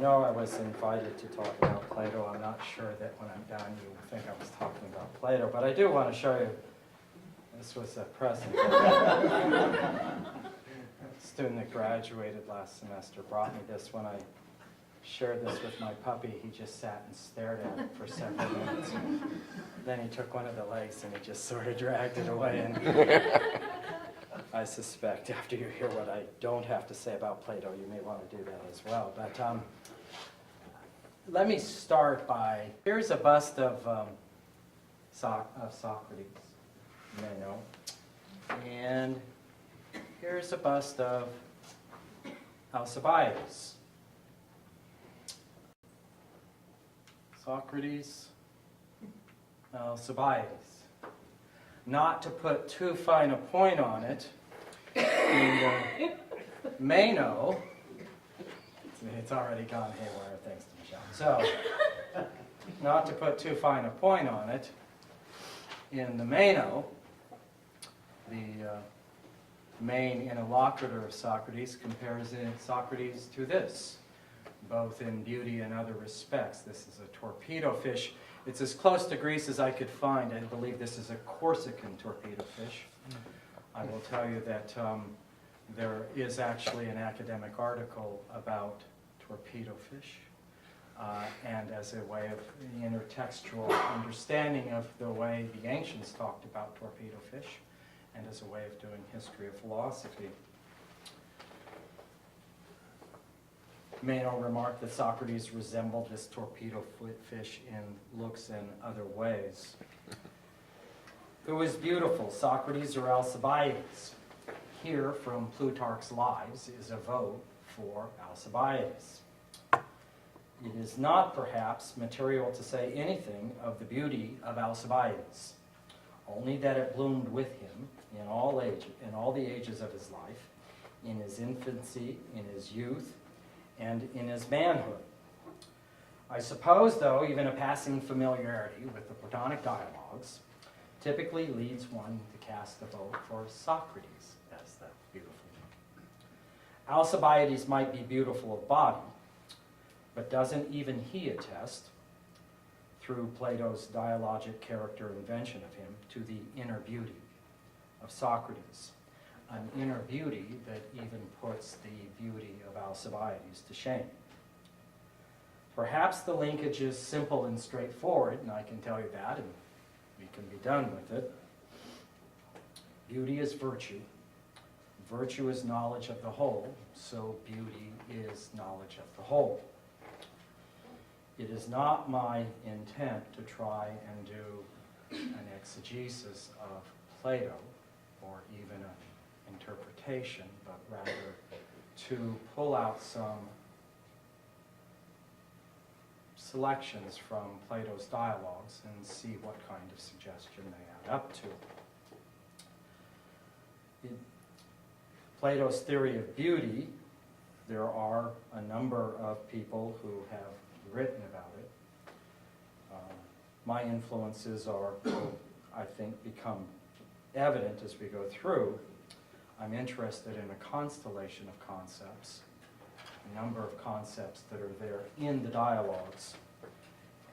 know I was invited to talk about Plato. I'm not sure that when I'm done you think I was talking about Plato, but I do want to show you. This was a present. A student that graduated last semester brought me this. When I shared this with my puppy, he just sat and stared at it for several minutes. Then he took one of the legs and he just sort of dragged it away. And I suspect after you hear what I don't have to say about Plato, you may want to do that as well. But let me start by, here's a bust of Socrates, you may know. And here's a bust of Alcibiades. Socrates, Alcibiades. Not to put too fine a point on it, in Meno, it's already gone haywire thanks to Michelle. So, not to put too fine a point on it, in the Meno, the main interlocutor of Socrates compares Socrates to this, both in beauty and other respects. This is a torpedo fish. It's as close to Greece as I could find. I believe this is a Corsican torpedo fish. I will tell you that there is actually an academic article about torpedo fish, and as a way of the intertextual understanding of the way the ancients talked about torpedo fish, and as a way of doing history of philosophy. Meno remarked that Socrates resembled this torpedo fish in looks and other ways. Who is beautiful, Socrates or Alcibiades? Here, from Plutarch's Lives, is a vote for Alcibiades. It is not, perhaps, material to say anything of the beauty of Alcibiades, only that it bloomed with him in all the ages of his life, in his infancy, in his youth, and in his manhood. I suppose, though, even a passing familiarity with the Platonic dialogues typically leads one to cast a vote for Socrates as the beautiful one. Alcibiades might be beautiful of body, but doesn't even he attest, through Plato's dialogic character invention of him, to the inner beauty of Socrates? An inner beauty that even puts the beauty of Alcibiades to shame. Perhaps the linkage is simple and straightforward, and I can tell you that, and we can be done with it. Beauty is virtue. Virtue is knowledge of the whole, so beauty is knowledge of the whole. It is not my intent to try and do an exegesis of Plato, or even an interpretation, but rather to pull out some selections from Plato's dialogues and see what kind of suggestion they add up to. In Plato's theory of beauty, there are a number of people who have written about it. My influences are, I think, become evident as we go through. I'm interested in a constellation of concepts, a number of concepts that are there in the dialogues.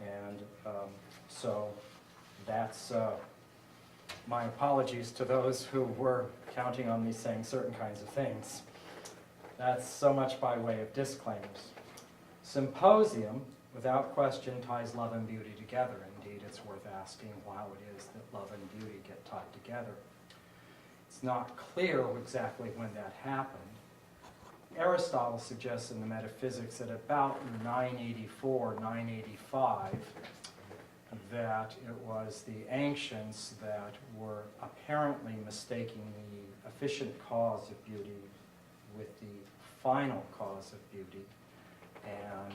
And so that's my apologies to those who were counting on me saying certain kinds of things. That's so much by way of disclaimers. Symposium, without question, ties love and beauty together. Indeed, it's worth asking how it is that love and beauty get tied together. It's not clear exactly when that happened. Aristotle suggests in the Metaphysics at about 984, 985, that it was the ancients that were apparently mistaking the efficient cause of beauty with the final cause of beauty, and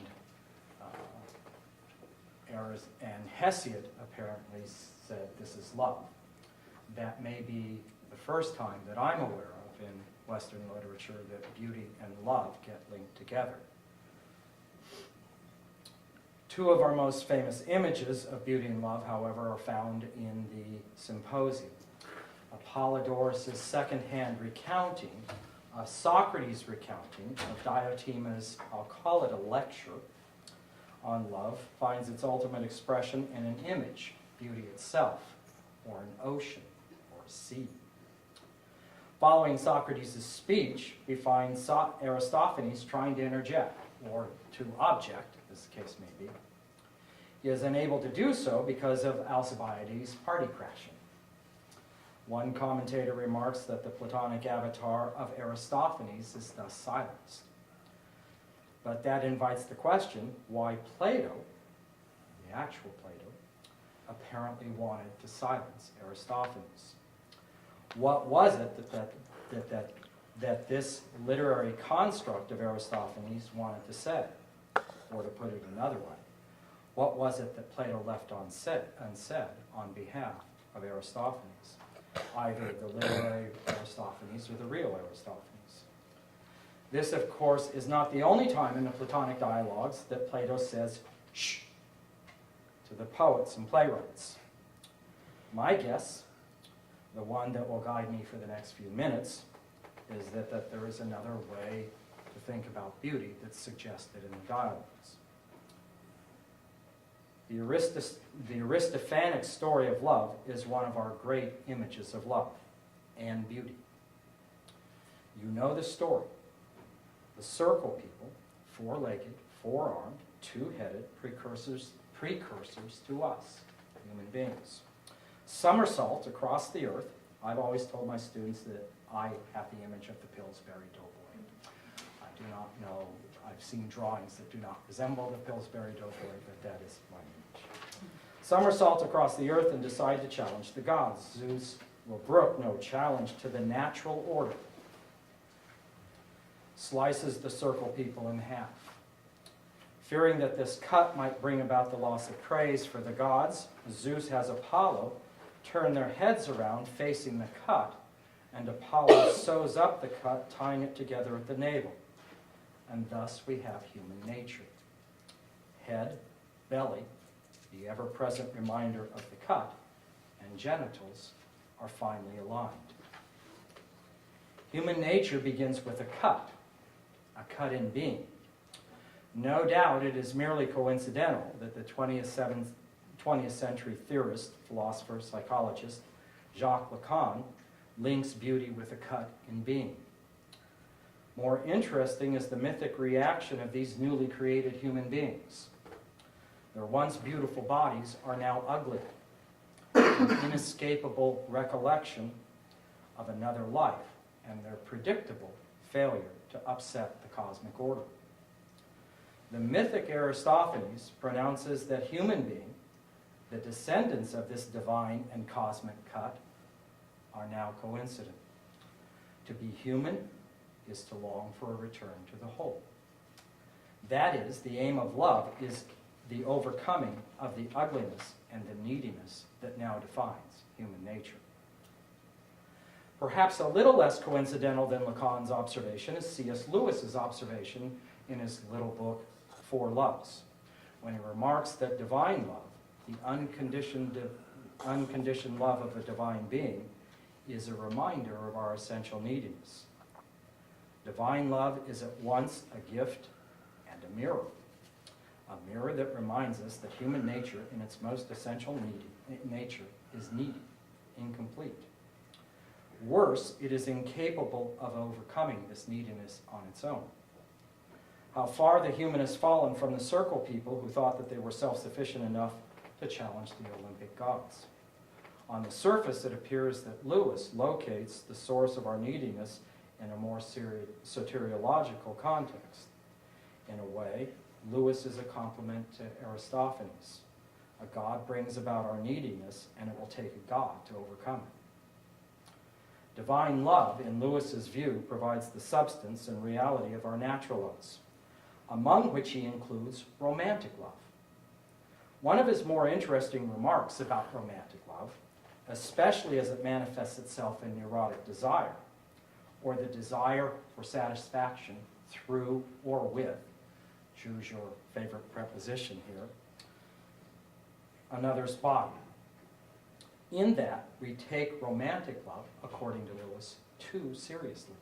Hesiod apparently said this is love. That may be the first time that I'm aware of in Western literature that beauty and love get linked together. Two of our most famous images of beauty and love, however, are found in the Symposium. Apollodorus' second-hand recounting Socrates' recounting of Diotima's, I'll call it a lecture, on love finds its ultimate expression in an image, beauty itself, or an ocean, or a sea. Following Socrates' speech, we find Aristophanes trying to interject, or to object, as the case may be. He is unable to do so because of Alcibiades' party crashing. One commentator remarks that the Platonic avatar of Aristophanes is thus silenced. But that invites the question, why Plato, the actual Plato, apparently wanted to silence Aristophanes. What was it that this literary construct of Aristophanes wanted to say? Or to put it another way, what was it that Plato left unsaid on behalf of Aristophanes? Either the literary Aristophanes or the real Aristophanes. This, of course, is not the only time in the Platonic dialogues that Plato says, shh, to the poets and playwrights. My guess, the one that will guide me for the next few minutes, is that there is another way to think about beauty that's suggested in the dialogues. The Aristophanic story of love is one of our great images of love and beauty. You know the story. The circle people, four-legged, four-armed, two-headed, precursors to us, human beings. Somersault across the earth. I've always told my students that I have the image of the Pillsbury Doughboy. I do not know, I've seen drawings that do not resemble the Pillsbury Doughboy, but that is my image. Somersault across the earth and decide to challenge the gods. Zeus will brook no challenge to the natural order. Slices the circle people in half. Fearing that this cut might bring about the loss of praise for the gods, Zeus has Apollo turn their heads around facing the cut, and Apollo sews up the cut, tying it together at the navel. And thus we have human nature. Head, belly, the ever-present reminder of the cut, and genitals are finely aligned. Human nature begins with a cut in being. No doubt it is merely coincidental that the 20th century theorist, philosopher, psychologist, Jacques Lacan, links beauty with a cut in being. More interesting is the mythic reaction of these newly created human beings. Their once beautiful bodies are now ugly, an inescapable recollection of another life and their predictable failure to upset the cosmic order. The mythic Aristophanes pronounces that human being, the descendants of this divine and cosmic cut, are now coincident. To be human is to long for a return to the whole. That is, the aim of love is the overcoming of the ugliness and the neediness that now defines human nature. Perhaps a little less coincidental than Lacan's observation is C.S. Lewis's observation in his little book, Four Loves, when he remarks that divine love, the unconditioned love of a divine being, is a reminder of our essential neediness. Divine love is at once a gift and a mirror that reminds us that human nature in its most essential nature is needy, incomplete. Worse, it is incapable of overcoming this neediness on its own. How far the human has fallen from the circle people who thought that they were self-sufficient enough to challenge the Olympic gods. On the surface, it appears that Lewis locates the source of our neediness in a more soteriological context. In a way, Lewis is a compliment to Aristophanes. A god brings about our neediness, and it will take a god to overcome it. Divine love, in Lewis's view, provides the substance and reality of our natural loves, among which he includes romantic love. One of his more interesting remarks about romantic love, especially as it manifests itself in neurotic desire, or the desire for satisfaction through or with, choose your favorite preposition here, another's body. In that, we take romantic love, according to Lewis, too seriously.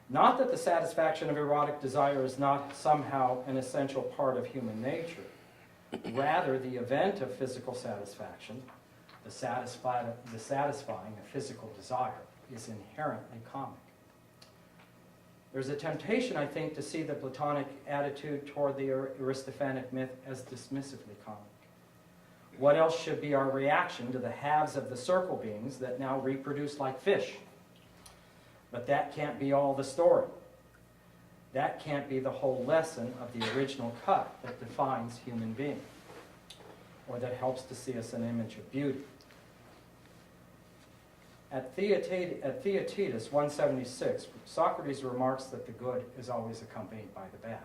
Not that the satisfaction of erotic desire is not somehow an essential part of human nature. Rather, the event of physical satisfaction, the satisfying of physical desire, is inherently comic. There's a temptation, I think, to see the Platonic attitude toward the Aristophanic myth as dismissively comic. What else should be our reaction to the halves of the circle beings that now reproduce like fish? But that can't be all the story. That can't be the whole lesson of the original cut that defines human being, or that helps to see us an image of beauty. At Theaetetus 176, Socrates remarks that the good is always accompanied by the bad.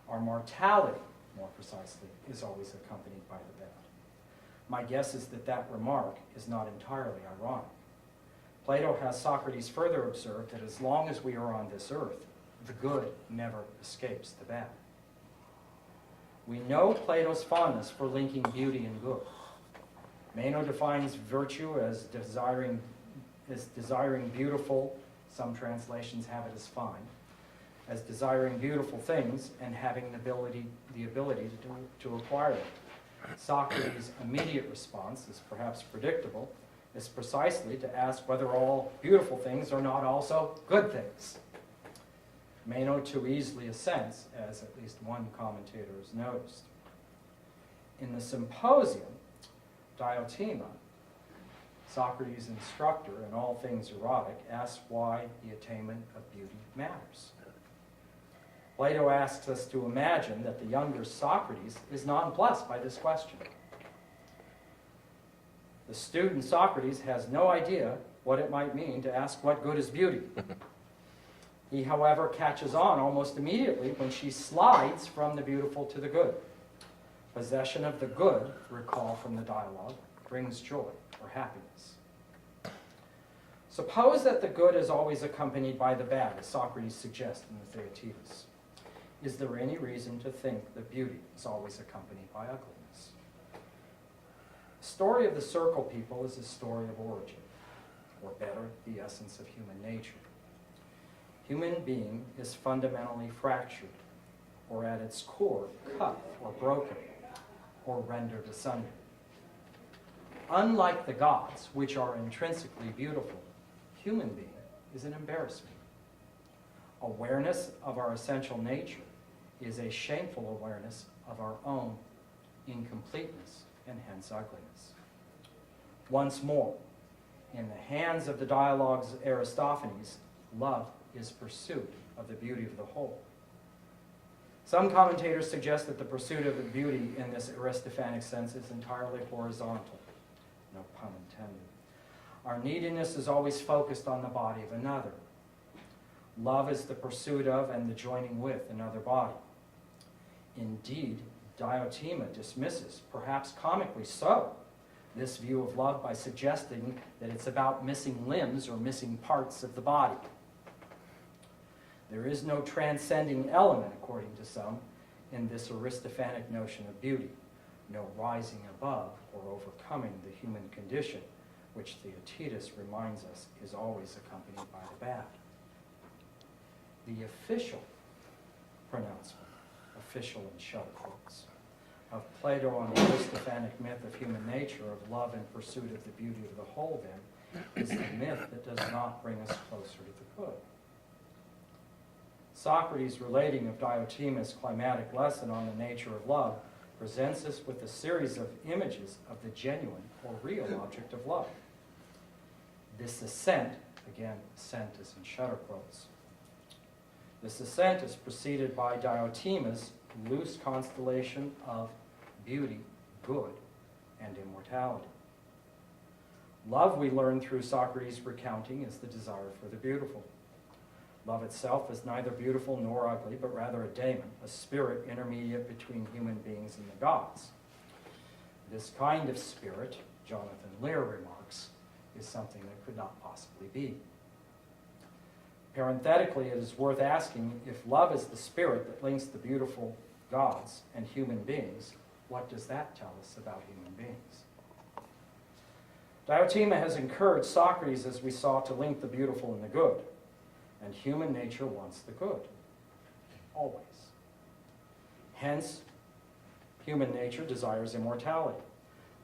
Our mortality, more precisely, is always accompanied by the bad. My guess is that that remark is not entirely ironic. Plato has Socrates further observe that as long as we are on this earth, the good never escapes the bad. We know Plato's fondness for linking beauty and good. Meno defines virtue as desiring beautiful, some translations have it as fine, as desiring beautiful things and having the ability to acquire them. Socrates' immediate response is perhaps predictable, is precisely to ask whether all beautiful things are not also good things. Meno too easily assents, as at least one commentator has noticed. In the Symposium, Diotima, Socrates' instructor in all things erotic, asks why the attainment of beauty matters. Plato asks us to imagine that the younger Socrates is nonplussed by this question. The student Socrates has no idea what it might mean to ask what good is beauty. He, however, catches on almost immediately when she slides from the beautiful to the good. Possession of the good, recall from the dialogue, brings joy or happiness. Suppose that the good is always accompanied by the bad, as Socrates suggests in the Theaetetus. Is there any reason to think that beauty is always accompanied by ugliness? The story of the Circle people is a story of origin, or better, the essence of human nature. Human being is fundamentally fractured, or at its core, cut or broken, or rendered asunder. Unlike the gods, which are intrinsically beautiful, human being is an embarrassment. Awareness of our essential nature is a shameful awareness of our own incompleteness and hence ugliness. Once more, in the hands of the dialogues of Aristophanes, love is pursuit of the beauty of the whole. Some commentators suggest that the pursuit of the beauty in this Aristophanic sense is entirely horizontal. No pun intended. Our neediness is always focused on the body of another. Love is the pursuit of and the joining with another body. Indeed, Diotima dismisses, perhaps comically so, this view of love by suggesting that it's about missing limbs or missing parts of the body. There is no transcending element, according to some, in this Aristophanic notion of beauty, no rising above or overcoming the human condition, which Theaetetus reminds us is always accompanied by the bad. The official pronouncement, official in shutter quotes, of Plato on the Aristophanic myth of human nature, of love in pursuit of the beauty of the whole, then, is the myth that does not bring us closer to the good. Socrates' relating of Diotima's climatic lesson on the nature of love presents us with a series of images of the genuine or real object of love. This ascent, again, ascent is in shutter quotes, this ascent is preceded by Diotima's loose constellation of beauty, good, and immortality. Love, we learn through Socrates' recounting, is the desire for the beautiful. Love itself is neither beautiful nor ugly, but rather a daemon, a spirit intermediate between human beings and the gods. This kind of spirit, Jonathan Lear remarks, is something that could not possibly be. Parenthetically, it is worth asking, if love is the spirit that links the beautiful gods and human beings, what does that tell us about human beings? Diotima has encouraged Socrates, as we saw, to link the beautiful and the good. and human nature wants the good, always. Hence, human nature desires immortality.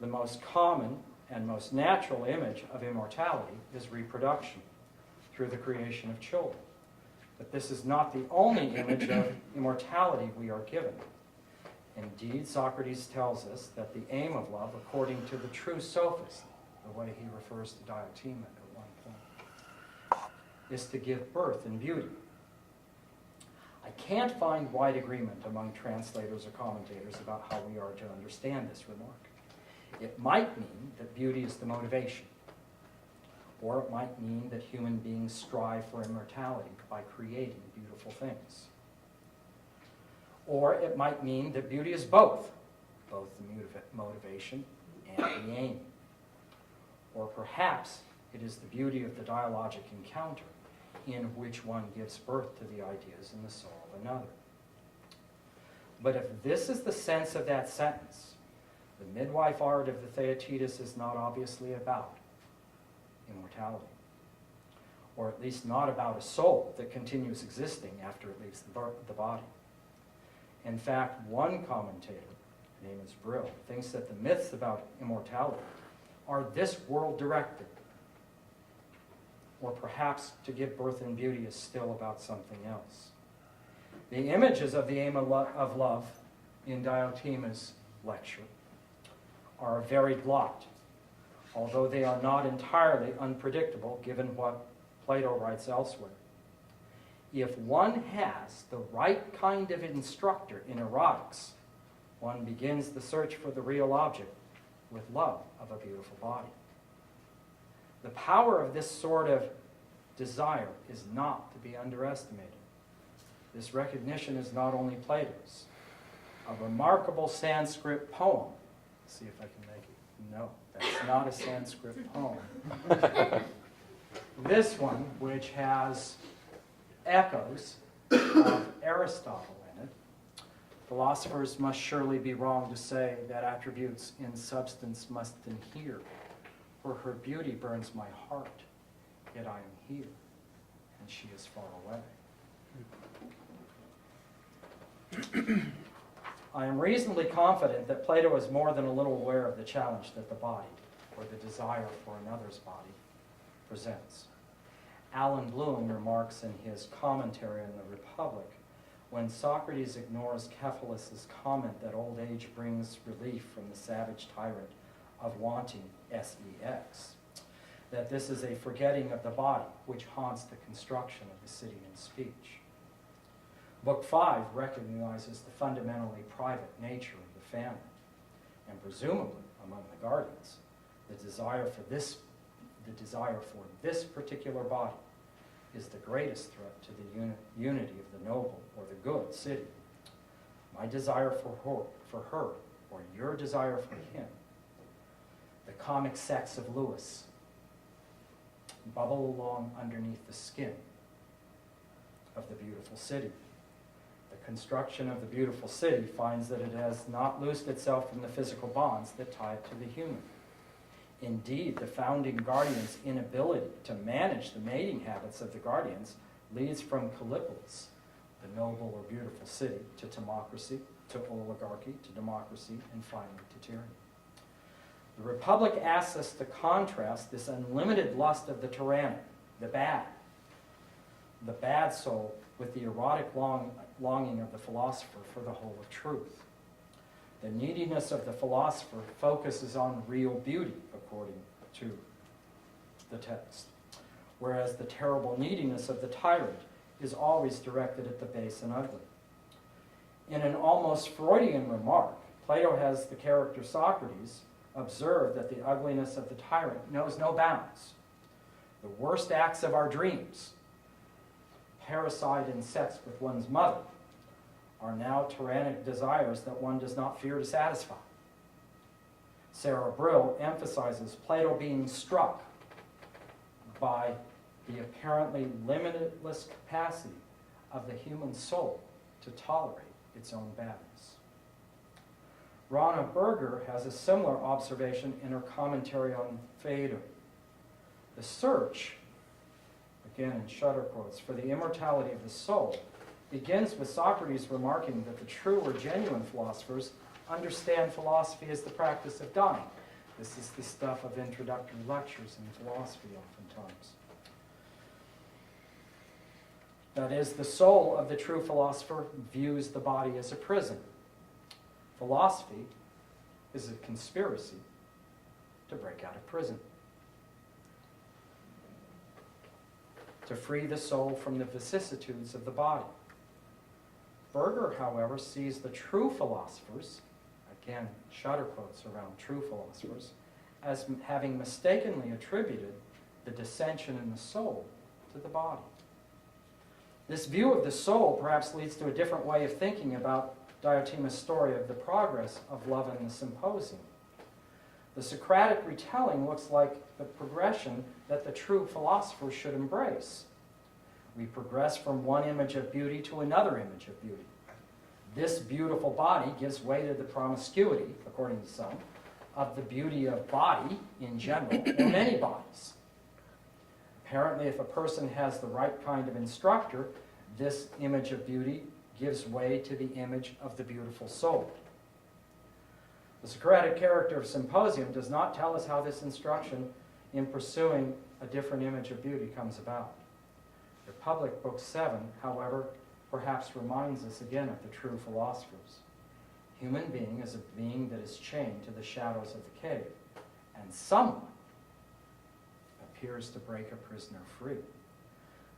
The most common and most natural image of immortality is reproduction through the creation of children. But this is not the only image of immortality we are given. Indeed, Socrates tells us that the aim of love, according to the true sophist, the way he refers to Diotima at one point, is to give birth in beauty. I can't find wide agreement among translators or commentators about how we are to understand this remark. It might mean that beauty is the motivation, or it might mean that human beings strive for immortality by creating beautiful things. Or it might mean that beauty is both the motivation and the aim. Or perhaps it is the beauty of the dialogic encounter in which one gives birth to the ideas in the soul of another. But if this is the sense of that sentence, the midwife art of the Theaetetus is not obviously about immortality, or at least not about a soul that continues existing after it leaves the body. In fact, one commentator, his name is Brill, thinks that the myths about immortality are this world-directed, or perhaps to give birth in beauty is still about something else. The images of the aim of love in Diotima's lecture are a varied lot, although they are not entirely unpredictable given what Plato writes elsewhere. If one has the right kind of instructor in erotics, one begins the search for the real object with love of a beautiful body. The power of this sort of desire is not to be underestimated. This recognition is not only Plato's. A remarkable Sanskrit poem. Let's see if I can make it. No, that's not a Sanskrit poem. This one, which has echoes of Aristotle in it. Philosophers must surely be wrong to say that attributes in substance must inhere, for her beauty burns my heart, yet I am here, and she is far away. I am reasonably confident that Plato is more than a little aware of the challenge that the body, or the desire for another's body, presents. Alan Bloom remarks in his commentary on the Republic, when Socrates ignores Cephalus's comment that old age brings relief from the savage tyrant of wanting sex, that this is a forgetting of the body which haunts the construction of the city and speech. Book 5 recognizes the fundamentally private nature of the family, and presumably among the guardians, the desire for this particular body is the greatest threat to the unity of the noble or the good city. My desire for her, or your desire for him, the comic sex of Lewis, bubble along underneath the skin of the beautiful city. The construction of the beautiful city finds that it has not loosed itself from the physical bonds that tie it to the human. Indeed, the founding guardian's inability to manage the mating habits of the guardians leads from Callipolis, the noble or beautiful city, to democracy, to oligarchy, to democracy, and finally to tyranny. The Republic asks us to contrast this unlimited lust of the tyrannic, the bad soul, with the erotic longing of the philosopher for the whole of truth. The neediness of the philosopher focuses on real beauty, according to the text, whereas the terrible neediness of the tyrant is always directed at the base and ugly. In an almost Freudian remark, Plato has the character Socrates observe that the ugliness of the tyrant knows no bounds. The worst acts of our dreams, parricide and sex with one's mother, are now tyrannic desires that one does not fear to satisfy. Sarah Brill emphasizes Plato being struck by the apparently limitless capacity of the human soul to tolerate its own badness. Rana Berger has a similar observation in her commentary on Phaedo. The search, again in shutter quotes, for the immortality of the soul, begins with Socrates remarking that the true or genuine philosophers understand philosophy as the practice of dying. This is the stuff of introductory lectures in philosophy oftentimes. That is, the soul of the true philosopher views the body as a prison. Philosophy is a conspiracy to break out of prison, to free the soul from the vicissitudes of the body. Berger, however, sees the true philosophers, again, shutter quotes around true philosophers, as having mistakenly attributed the dissension in the soul to the body. This view of the soul perhaps leads to a different way of thinking about Diotimus' story of the progress of love in the symposium. The Socratic retelling looks like the progression that the true philosopher should embrace. We progress from one image of beauty to another image of beauty. This beautiful body gives way to the promiscuity, according to some, of the beauty of body in general, or many bodies. Apparently, if a person has the right kind of instructor, this image of beauty gives way to the image of the beautiful soul. The Socratic character of Symposium does not tell us how this instruction in pursuing a different image of beauty comes about. Republic, Book 7, however, perhaps reminds us again of the true philosophers. Human being is a being that is chained to the shadows of the cave, and someone appears to break a prisoner free.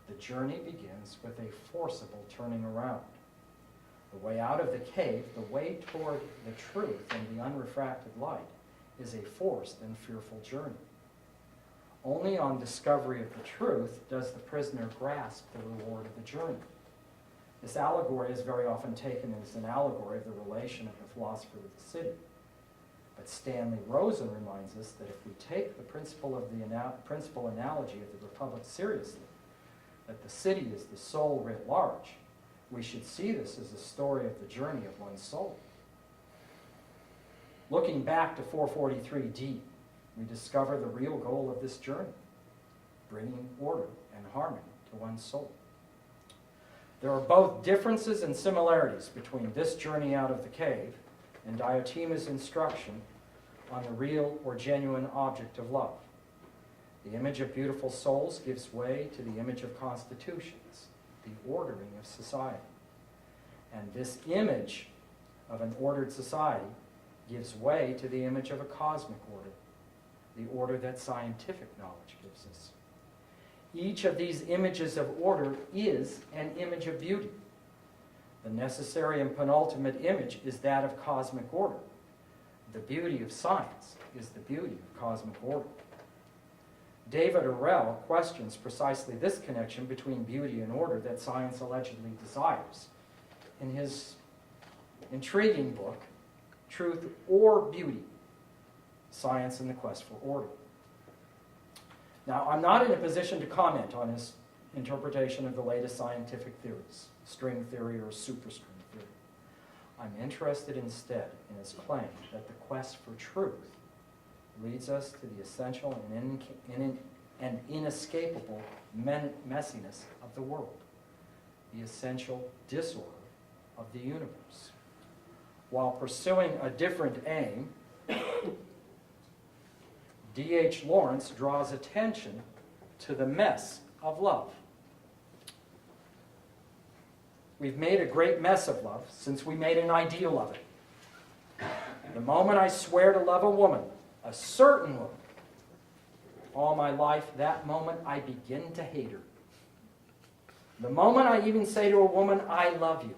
The journey begins with a forcible turning around. The way out of the cave, the way toward the truth and the unrefracted light, is a forced and fearful journey. Only on discovery of the truth does the prisoner grasp the reward of the journey. This allegory is very often taken as an allegory of the relation of the philosopher with the city. But Stanley Rosen reminds us that if we take the principle analogy of the Republic seriously, that the city is the soul writ large, we should see this as a story of the journey of one's soul. Looking back to 443D, we discover the real goal of this journey, bringing order and harmony to one's soul. There are both differences and similarities between this journey out of the cave and Diotimus' instruction on the real or genuine object of love. The image of beautiful souls gives way to the image of constitutions, the ordering of society. And this image of an ordered society gives way to the image of a cosmic order, the order that scientific knowledge gives us. Each of these images of order is an image of beauty. The necessary and penultimate image is that of cosmic order. The beauty of science is the beauty of cosmic order. David Arell questions precisely this connection between beauty and order that science allegedly desires in his intriguing book, Truth or Beauty, Science and the Quest for Order. Now, I'm not in a position to comment on his interpretation of the latest scientific theories, string theory or superstring theory. I'm interested instead in his claim that the quest for truth leads us to the essential and inescapable messiness of the world, the essential disorder of the universe. While pursuing a different aim, D.H. Lawrence draws attention to the mess of love. We've made a great mess of love since we made an ideal of it. The moment I swear to love a woman, a certain woman, all my life, that moment I begin to hate her. The moment I even say to a woman, I love you,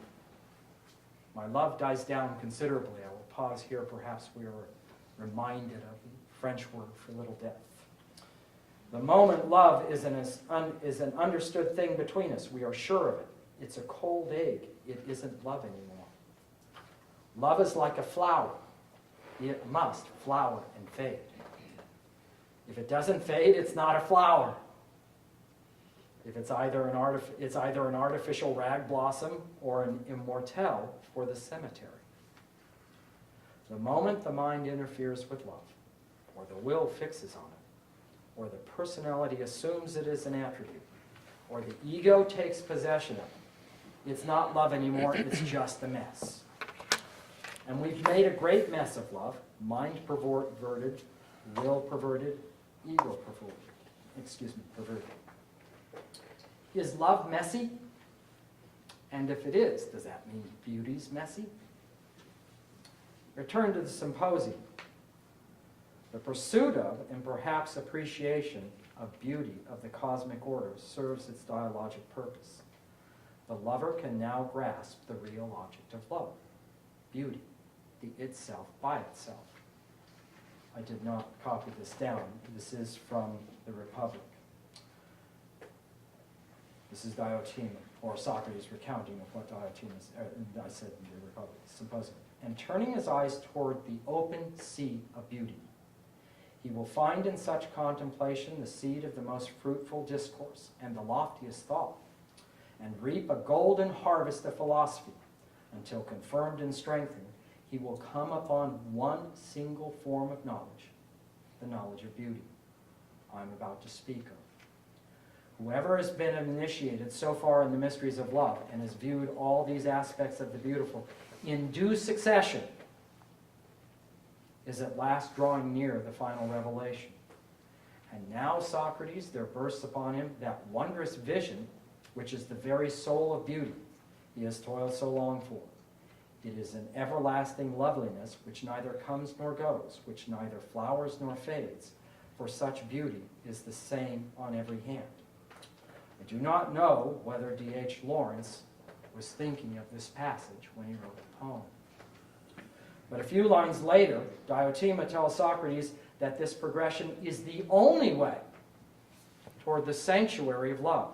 my love dies down considerably. I will pause here. Perhaps we are reminded of the French word for little death. The moment love is an understood thing between us. We are sure of it. It's a cold egg. It isn't love anymore. Love is like a flower. It must flower and fade. If it doesn't fade, it's not a flower. If it's either an artificial rag blossom or an immortelle for the cemetery. The moment the mind interferes with love, or the will fixes on it, or the personality assumes it as an attribute, or the ego takes possession of it, it's not love anymore, it's just a mess. And we've made a great mess of love, mind perverted, will perverted, ego perverted. Is love messy? And if it is, does that mean beauty's messy? Return to the symposium. The pursuit of, and perhaps appreciation of beauty of the cosmic order serves its dialogic purpose. The lover can now grasp the real object of love, beauty, the itself by itself. I did not copy this down. This is from the Republic. This is Diotima, or Socrates recounting of what Diotima I said in the Republic Symposium. And turning his eyes toward the open sea of beauty, he will find in such contemplation the seed of the most fruitful discourse and the loftiest thought, and reap a golden harvest of philosophy, until confirmed and strengthened, he will come upon one single form of knowledge, the knowledge of beauty I'm about to speak of. Whoever has been initiated so far in the mysteries of love and has viewed all these aspects of the beautiful in due succession is at last drawing near the final revelation. And now, Socrates, there bursts upon him that wondrous vision, which is the very soul of beauty he has toiled so long for. It is an everlasting loveliness which neither comes nor goes, which neither flowers nor fades, for such beauty is the same on every hand. I do not know whether D.H. Lawrence was thinking of this passage when he wrote the poem. But a few lines later, Diotima tells Socrates that this progression is the only way toward the sanctuary of love.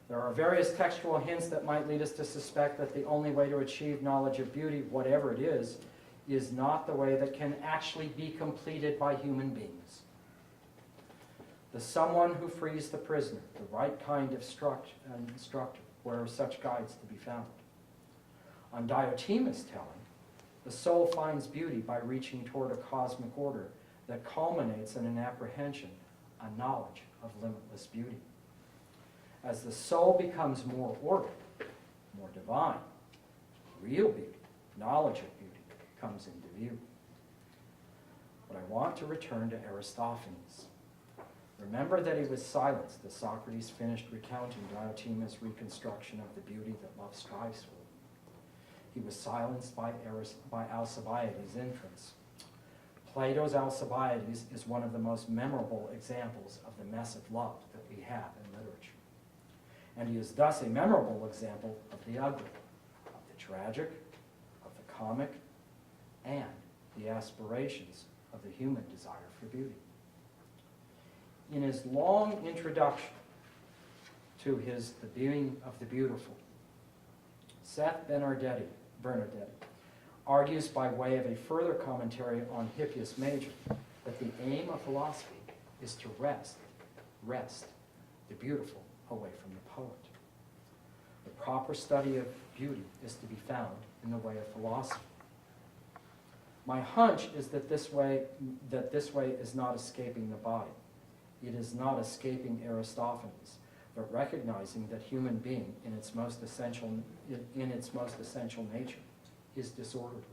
There are various textual hints that might lead us to suspect that the only way to achieve knowledge of beauty, whatever it is not the way that can actually be completed by human beings. The someone who frees the prisoner, the right kind of instructor, where are such guides to be found? On Diotima's telling, the soul finds beauty by reaching toward a cosmic order that culminates in an apprehension, a knowledge of limitless beauty. As the soul becomes more ordered, more divine, real beauty, knowledge of beauty, comes into view. But I want to return to Aristophanes. Remember that he was silenced as Socrates finished recounting Diotima's reconstruction of the beauty that love strives for. He was silenced by Alcibiades' entrance. Plato's Alcibiades is one of the most memorable examples of the mess of love that we have in literature. And he is thus a memorable example of the ugly, of the tragic, of the comic, and the aspirations of the human desire for beauty. In his long introduction to The Being of the Beautiful, Seth Bernardetti argues by way of a further commentary on Hippias Major that the aim of philosophy is to wrest the beautiful away from the poet. The proper study of beauty is to be found in the way of philosophy. My hunch is that this way is not escaping the body. It is not escaping Aristophanes, but recognizing that human being in its most essential nature is disorderly.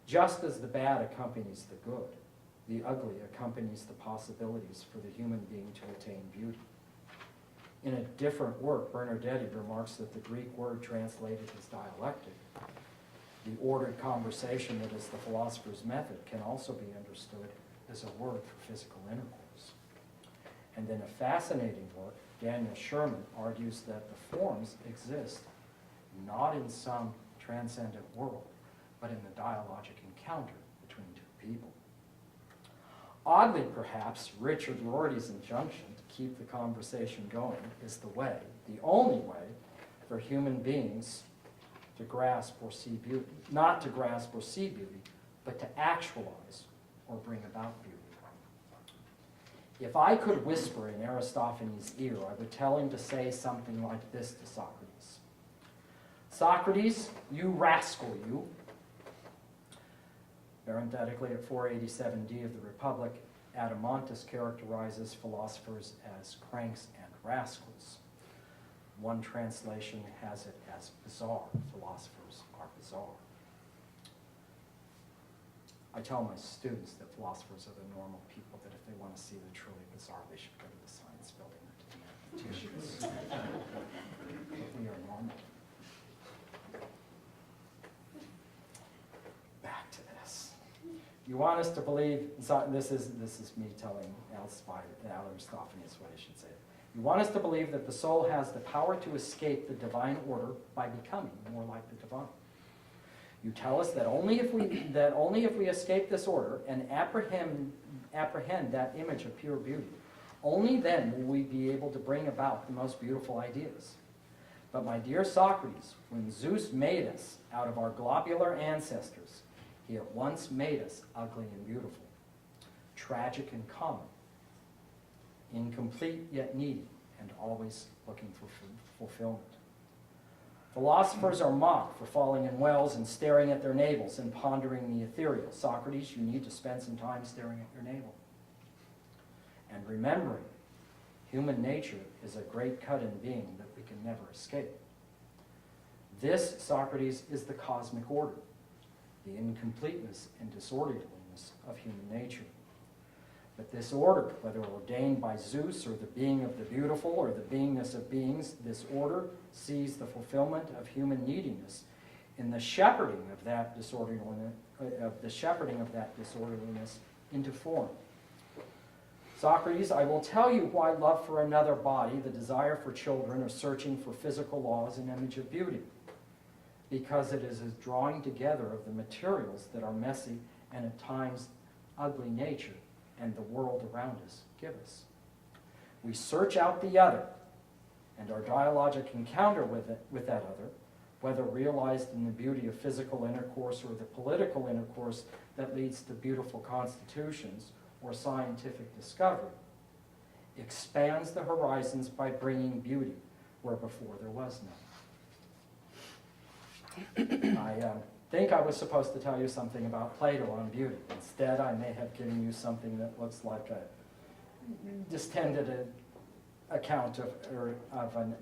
Just as the bad accompanies the good, the ugly accompanies the possibilities for the human being to attain beauty. In a different work, Bernardetti remarks that the Greek word translated as dialectic, the ordered conversation that is the philosopher's method, can also be understood as a word for physical intercourse. And in a fascinating work, Daniel Sherman argues that the forms exist not in some transcendent world, but in the dialogic encounter between two people. Oddly, perhaps, Richard Rorty's injunction to keep the conversation going is the way, the only way, for human beings to grasp or see beauty, not to grasp or see beauty, but to actualize or bring about beauty. If I could whisper in Aristophanes' ear, I would tell him to say something like this to Socrates. Socrates, you rascal, you. Parenthetically, at 487d of the Republic, Adamantus characterizes philosophers as cranks and rascals. One translation has it as bizarre. Philosophers are bizarre. I tell my students that philosophers are the normal people, that if they want to see the truly bizarre, they should go to the science building or to the mathematicians. We are normal. Back to this. You want us to believe, this is me telling Aristophanes what I should say. You want us to believe that the soul has the power to escape the divine order by becoming more like the divine. You tell us that only if we escape this order and apprehend that image of pure beauty, only then will we be able to bring about the most beautiful ideas. But my dear Socrates, when Zeus made us out of our globular ancestors, he at once made us ugly and beautiful, tragic and common, incomplete yet needy, and always looking for fulfillment. Philosophers are mocked for falling in wells and staring at their navels and pondering the ethereal. Socrates, you need to spend some time staring at your navel. And remembering, human nature is a great cut-in being that we can never escape. This, Socrates, is the cosmic order, the incompleteness and disorderliness of human nature. But this order, whether ordained by Zeus or the being of the beautiful or the beingness of beings, this order sees the fulfillment of human neediness in the shepherding of that disorderliness, into form. Socrates, I will tell you why love for another body, the desire for children, or searching for physical laws and image of beauty. Because it is a drawing together of the materials that our messy and at times ugly nature and the world around us give us. We search out the other, and our dialogic encounter with that other, whether realized in the beauty of physical intercourse or the political intercourse that leads to beautiful constitutions or scientific discovery, expands the horizons by bringing beauty where before there was none. I think I was supposed to tell you something about Plato on beauty. Instead, I may have given you something that looks like a distended account of an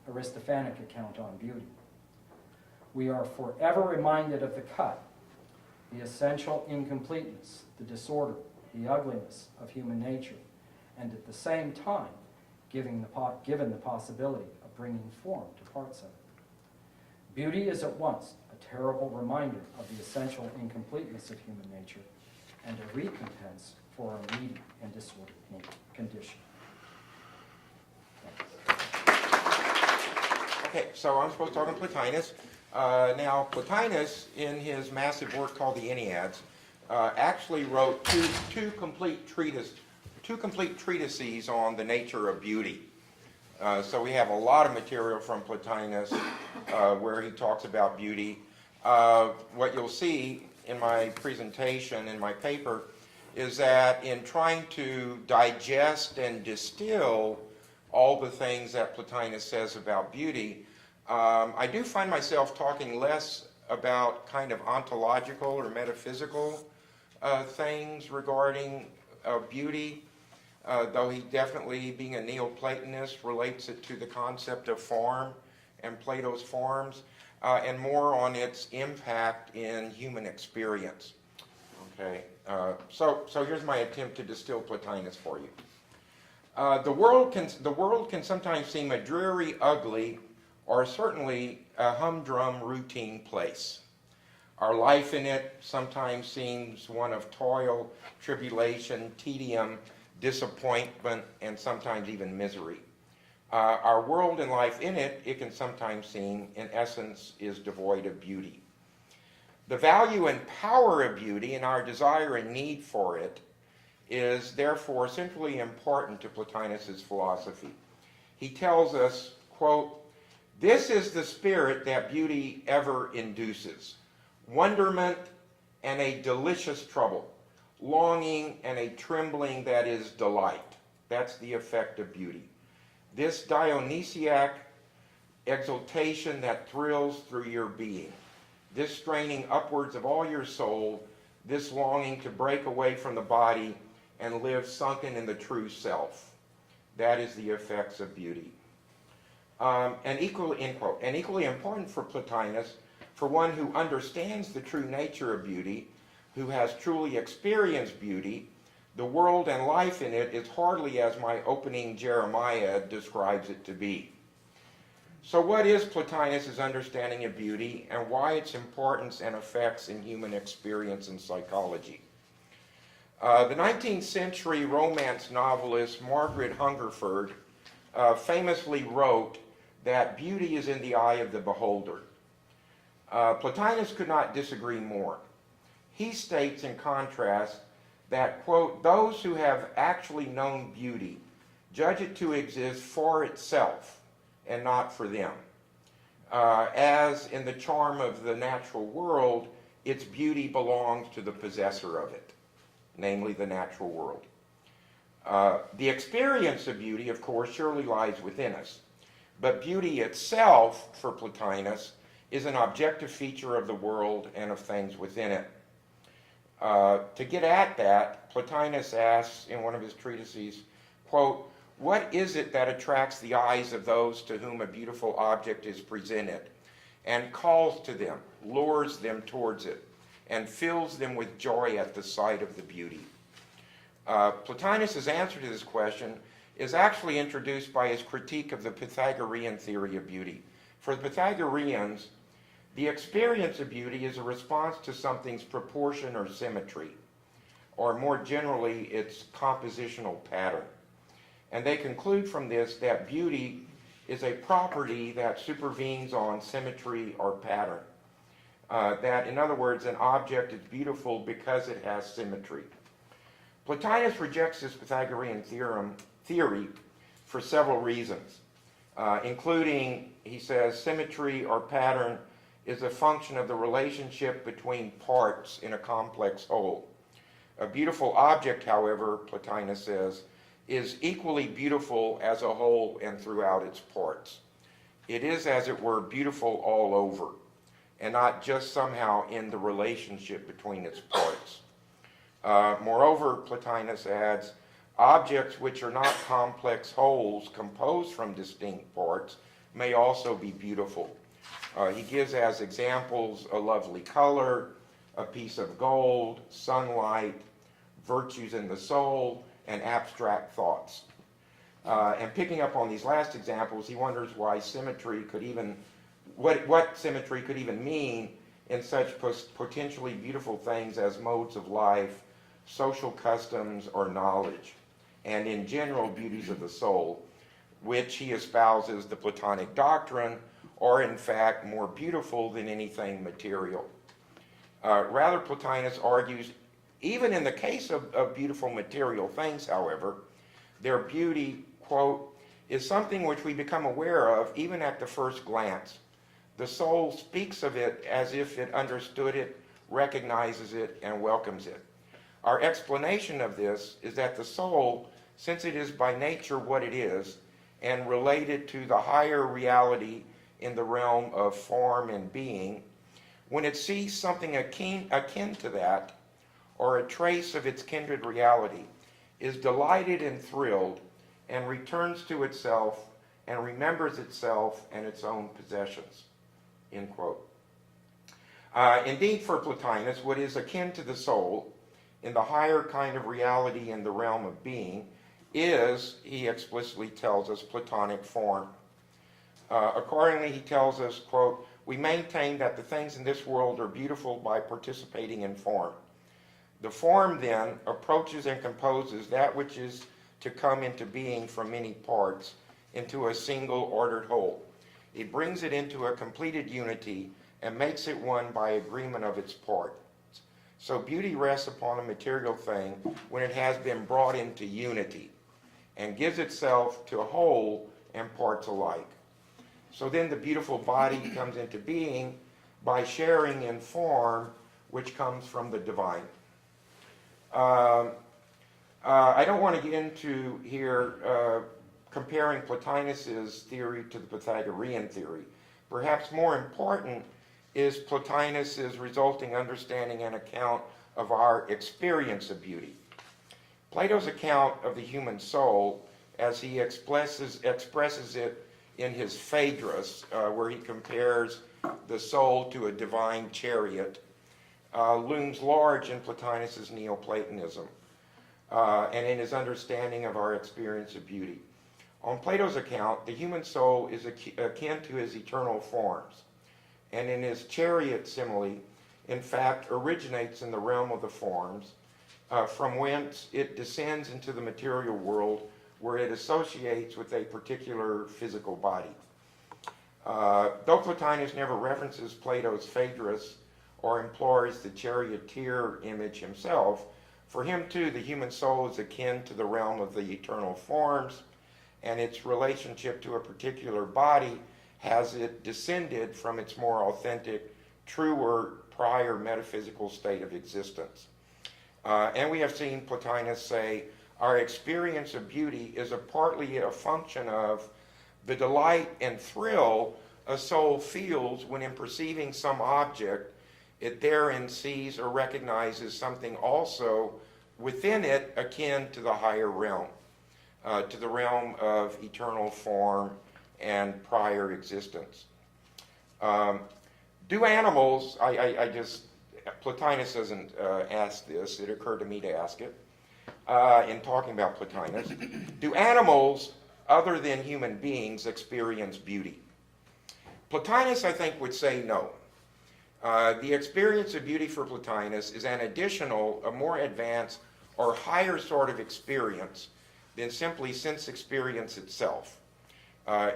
Aristophanic account on beauty. We are forever reminded of the cut, the essential incompleteness, the disorder, the ugliness of human nature, and at the same time, given the possibility of bringing form to parts of it. Beauty is at once a terrible reminder of the essential incompleteness of human nature and a recompense for our needy and disordered condition. Okay, so I'm supposed to talk on Plotinus. Now, Plotinus, in his massive work called the Enneads, actually wrote two complete treatises on the nature of beauty. So we have a lot of material from Plotinus where he talks about beauty. What you'll see in my presentation, in my paper, is that in trying to digest and distill all the things that Plotinus says about beauty, I do find myself talking less about kind of ontological or metaphysical things regarding beauty, though he definitely, being a Neoplatonist, relates it to the concept of form and Plato's forms, and more on its impact in human experience. Okay, so here's my attempt to distill Plotinus for you. The world can sometimes seem a dreary, ugly, or certainly a humdrum routine place. Our life in it sometimes seems one of toil, tribulation, tedium, disappointment, and sometimes even misery. Our world and life in it can sometimes seem, in essence, is devoid of beauty. The value and power of beauty and our desire and need for it is therefore centrally important to Plotinus's philosophy. He tells us, quote, "This is the spirit that beauty ever induces, wonderment and a delicious trouble, longing and a trembling that is delight." That's the effect of beauty. This Dionysiac exultation that thrills through your being, this straining upwards of all your soul, this longing to break away from the body and live sunken in the true self. that is the effects of beauty. And equally important for Plotinus, for one who understands the true nature of beauty, who has truly experienced beauty, the world and life in it is hardly as my opening Jeremiah describes it to be. So what is Plotinus' understanding of beauty, and why its importance and effects in human experience and psychology? The 19th century romance novelist Margaret Hungerford famously wrote that beauty is in the eye of the beholder. Plotinus could not disagree more. He states in contrast that, quote, those who have actually known beauty judge it to exist for itself and not for them. As in the charm of the natural world, its beauty belongs to the possessor of it, namely the natural world. The experience of beauty, of course, surely lies within us, but beauty itself, for Plotinus, is an objective feature of the world and of things within it. To get at that, Plotinus asks in one of his treatises, quote, what is it that attracts the eyes of those to whom a beautiful object is presented, and calls to them, lures them towards it, and fills them with joy at the sight of the beauty? Plotinus' answer to this question is actually introduced by his critique of the Pythagorean theory of beauty. For the Pythagoreans, the experience of beauty is a response to something's proportion or symmetry, or more generally, its compositional pattern. And they conclude from this that beauty is a property that supervenes on symmetry or pattern. That, in other words, an object is beautiful because it has symmetry. Plotinus rejects this Pythagorean theory for several reasons, including, he says, symmetry or pattern is a function of the relationship between parts in a complex whole. A beautiful object, however, Plotinus says, is equally beautiful as a whole and throughout its parts. It is, as it were, beautiful all over, and not just somehow in the relationship between its parts. Moreover, Plotinus adds, objects which are not complex wholes composed from distinct parts may also be beautiful. He gives as examples a lovely color, a piece of gold, sunlight, virtues in the soul, and abstract thoughts. And picking up on these last examples, he wonders why symmetry could even, what symmetry could even mean in such potentially beautiful things as modes of life, social customs, or knowledge, and in general beauties of the soul, which he espouses the Platonic doctrine are in fact more beautiful than anything material. Rather, Plotinus argues, even in the case of beautiful material things, however, their beauty, quote, is something which we become aware of even at the first glance. The soul speaks of it as if it understood it, recognizes it, and welcomes it. Our explanation of this is that the soul, since it is by nature what it is, and related to the higher reality in the realm of form and being, when it sees something akin to that, or a trace of its kindred reality, is delighted and thrilled, and returns to itself, and remembers itself and its own possessions, end quote. Indeed, for Plotinus, what is akin to the soul, in the higher kind of reality in the realm of being, is, he explicitly tells us, Platonic form. Accordingly, he tells us, quote, we maintain that the things in this world are beautiful by participating in form. The form, then, approaches and composes that which is to come into being from many parts into a single ordered whole. It brings it into a completed unity and makes it one by agreement of its parts. So beauty rests upon a material thing when it has been brought into unity and gives itself to a whole and parts alike. So then the beautiful body comes into being by sharing in form which comes from the divine. I don't want to get into here comparing Plotinus's theory to the Pythagorean theory. Perhaps more important is Plotinus's resulting understanding and account of our experience of beauty. Plato's account of the human soul as he expresses it in his Phaedrus, where he compares the soul to a divine chariot, looms large in Plotinus's Neoplatonism and in his understanding of our experience of beauty. On Plato's account, the human soul is akin to his eternal forms, and in his chariot simile, in fact, originates in the realm of the forms, from whence it descends into the material world, where it associates with a particular physical body. Though Plotinus never references Plato's Phaedrus or implores the charioteer image himself, for him too the human soul is akin to the realm of the eternal forms, and its relationship to a particular body has it descended from its more authentic, truer, prior metaphysical state of existence. And we have seen Plotinus say, our experience of beauty is partly a function of the delight and thrill a soul feels when in perceiving some object, it therein sees or recognizes something also within it akin to the higher realm, to the realm of eternal form and prior existence. Do animals, Plotinus doesn't ask this, it occurred to me to ask it in talking about Plotinus. Do animals other than human beings experience beauty? Plotinus, I think, would say no. The experience of beauty for Plotinus is an additional, a more advanced or higher sort of experience than simply sense experience itself.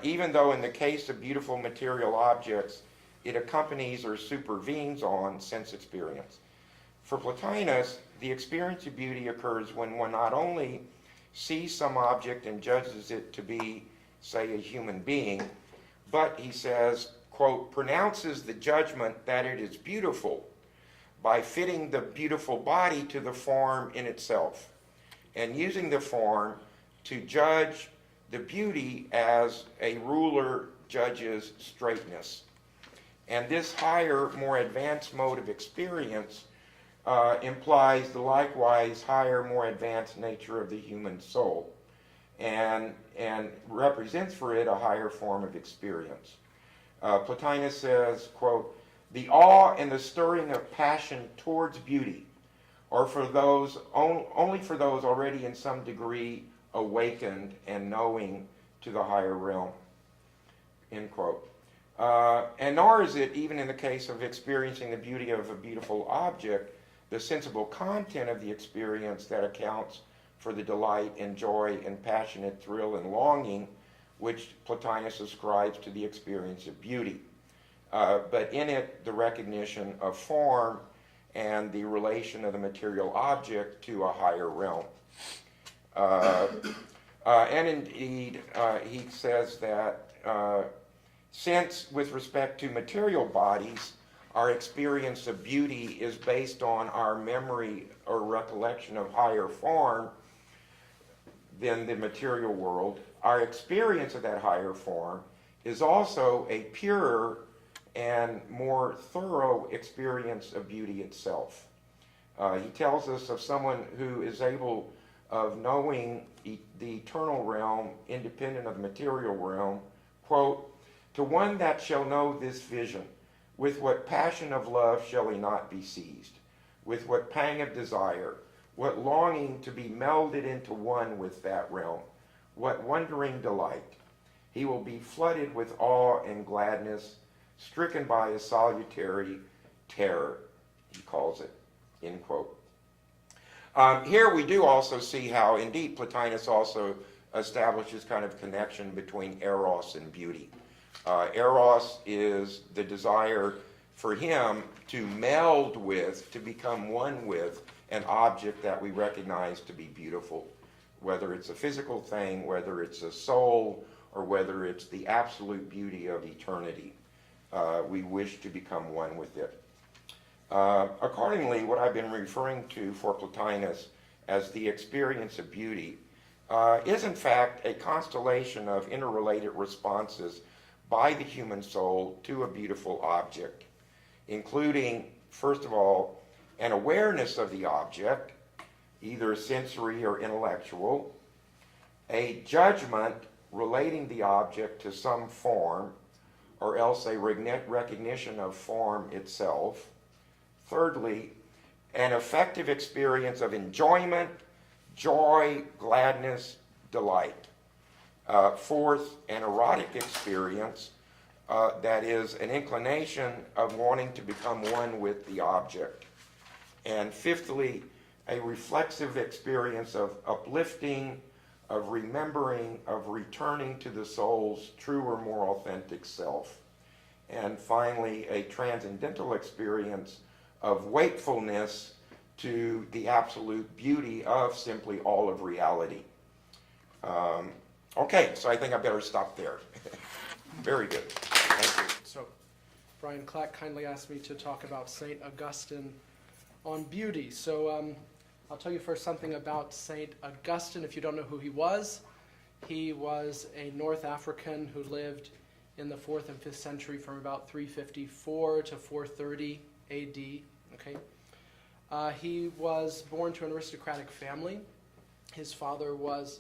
Even though in the case of beautiful material objects, it accompanies or supervenes on sense experience. For Plotinus, the experience of beauty occurs when one not only sees some object and judges it to be, say, a human being, but, he says, quote, pronounces the judgment that it is beautiful by fitting the beautiful body to the form in itself, and using the form to judge the beauty as a ruler judges straightness. And this higher, more advanced mode of experience implies the likewise higher, more advanced nature of the human soul, and represents for it a higher form of experience. Plotinus says, quote, the awe and the stirring of passion towards beauty are for those only for those already in some degree awakened and knowing to the higher realm, end quote. And nor is it, even in the case of experiencing the beauty of a beautiful object, the sensible content of the experience that accounts for the delight and joy and passionate thrill and longing which Plotinus ascribes to the experience of beauty. But in it, the recognition of form and the relation of the material object to a higher realm. And indeed, he says that since with respect to material bodies, our experience of beauty is based on our memory or recollection of higher form than the material world, our experience of that higher form is also a purer and more thorough experience of beauty itself. He tells us of someone who is able of knowing the eternal realm independent of the material realm, quote, to one that shall know this vision, with what passion of love shall he not be seized, with what pang of desire, what longing to be melded into one with that realm, what wondering delight. He will be flooded with awe and gladness, stricken by a salutary terror, he calls it, end quote. Here we do also see how, indeed, Plotinus also establishes kind of connection between eros and beauty. Eros is the desire for him to meld with, to become one with, an object that we recognize to be beautiful, whether it's a physical thing, whether it's a soul, or whether it's the absolute beauty of eternity. We wish to become one with it. Accordingly, what I've been referring to for Plotinus as the experience of beauty is in fact a constellation of interrelated responses by the human soul to a beautiful object, including, first of all, an awareness of the object, either sensory or intellectual, a judgment relating the object to some form, or else a recognition of form itself. Thirdly, an affective experience of enjoyment, joy, gladness, delight. Fourth, an erotic experience, that is an inclination of wanting to become one with the object. And fifthly, a reflexive experience of uplifting, of remembering, of returning to the soul's true or more authentic self. And finally, a transcendental experience of wakefulness to the absolute beauty of simply all of reality. Okay, so I think I better stop there. Very good. Thank you. So, Brian Clack kindly asked me to talk about St. Augustine on beauty. So, I'll tell you first something about St. Augustine. If you don't know who he was a North African who lived in the 4th and 5th century from about 354 to 430 AD. Okay, he was born to an aristocratic family. His father was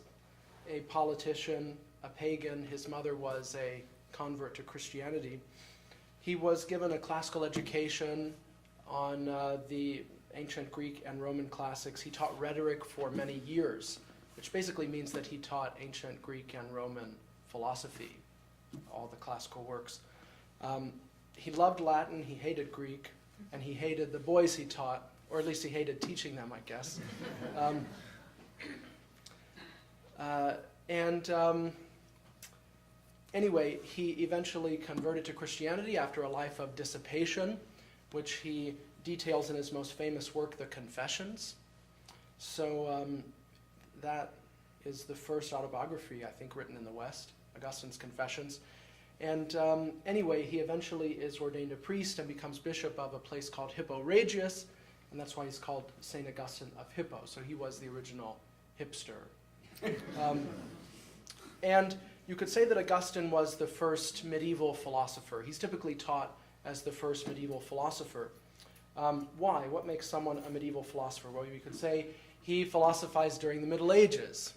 a politician, a pagan. His mother was a convert to Christianity. He was given a classical education on the ancient Greek and Roman classics. He taught rhetoric for many years, which basically means that he taught ancient Greek and Roman philosophy, all the classical works. He loved Latin, he hated Greek, and he hated the boys he taught, or at least he hated teaching them, I guess. Anyway, he eventually converted to Christianity after a life of dissipation, which he details in his most famous work, The Confessions. So that is the first autobiography, I think, written in the West, Augustine's Confessions. And anyway, he eventually is ordained a priest and becomes bishop of a place called Hippo Regius, and that's why he's called St. Augustine of Hippo. So he was the original hipster. And you could say that Augustine was the first medieval philosopher. He's typically taught as the first medieval philosopher. Why? What makes someone a medieval philosopher? Well, you could say he philosophized during the Middle Ages.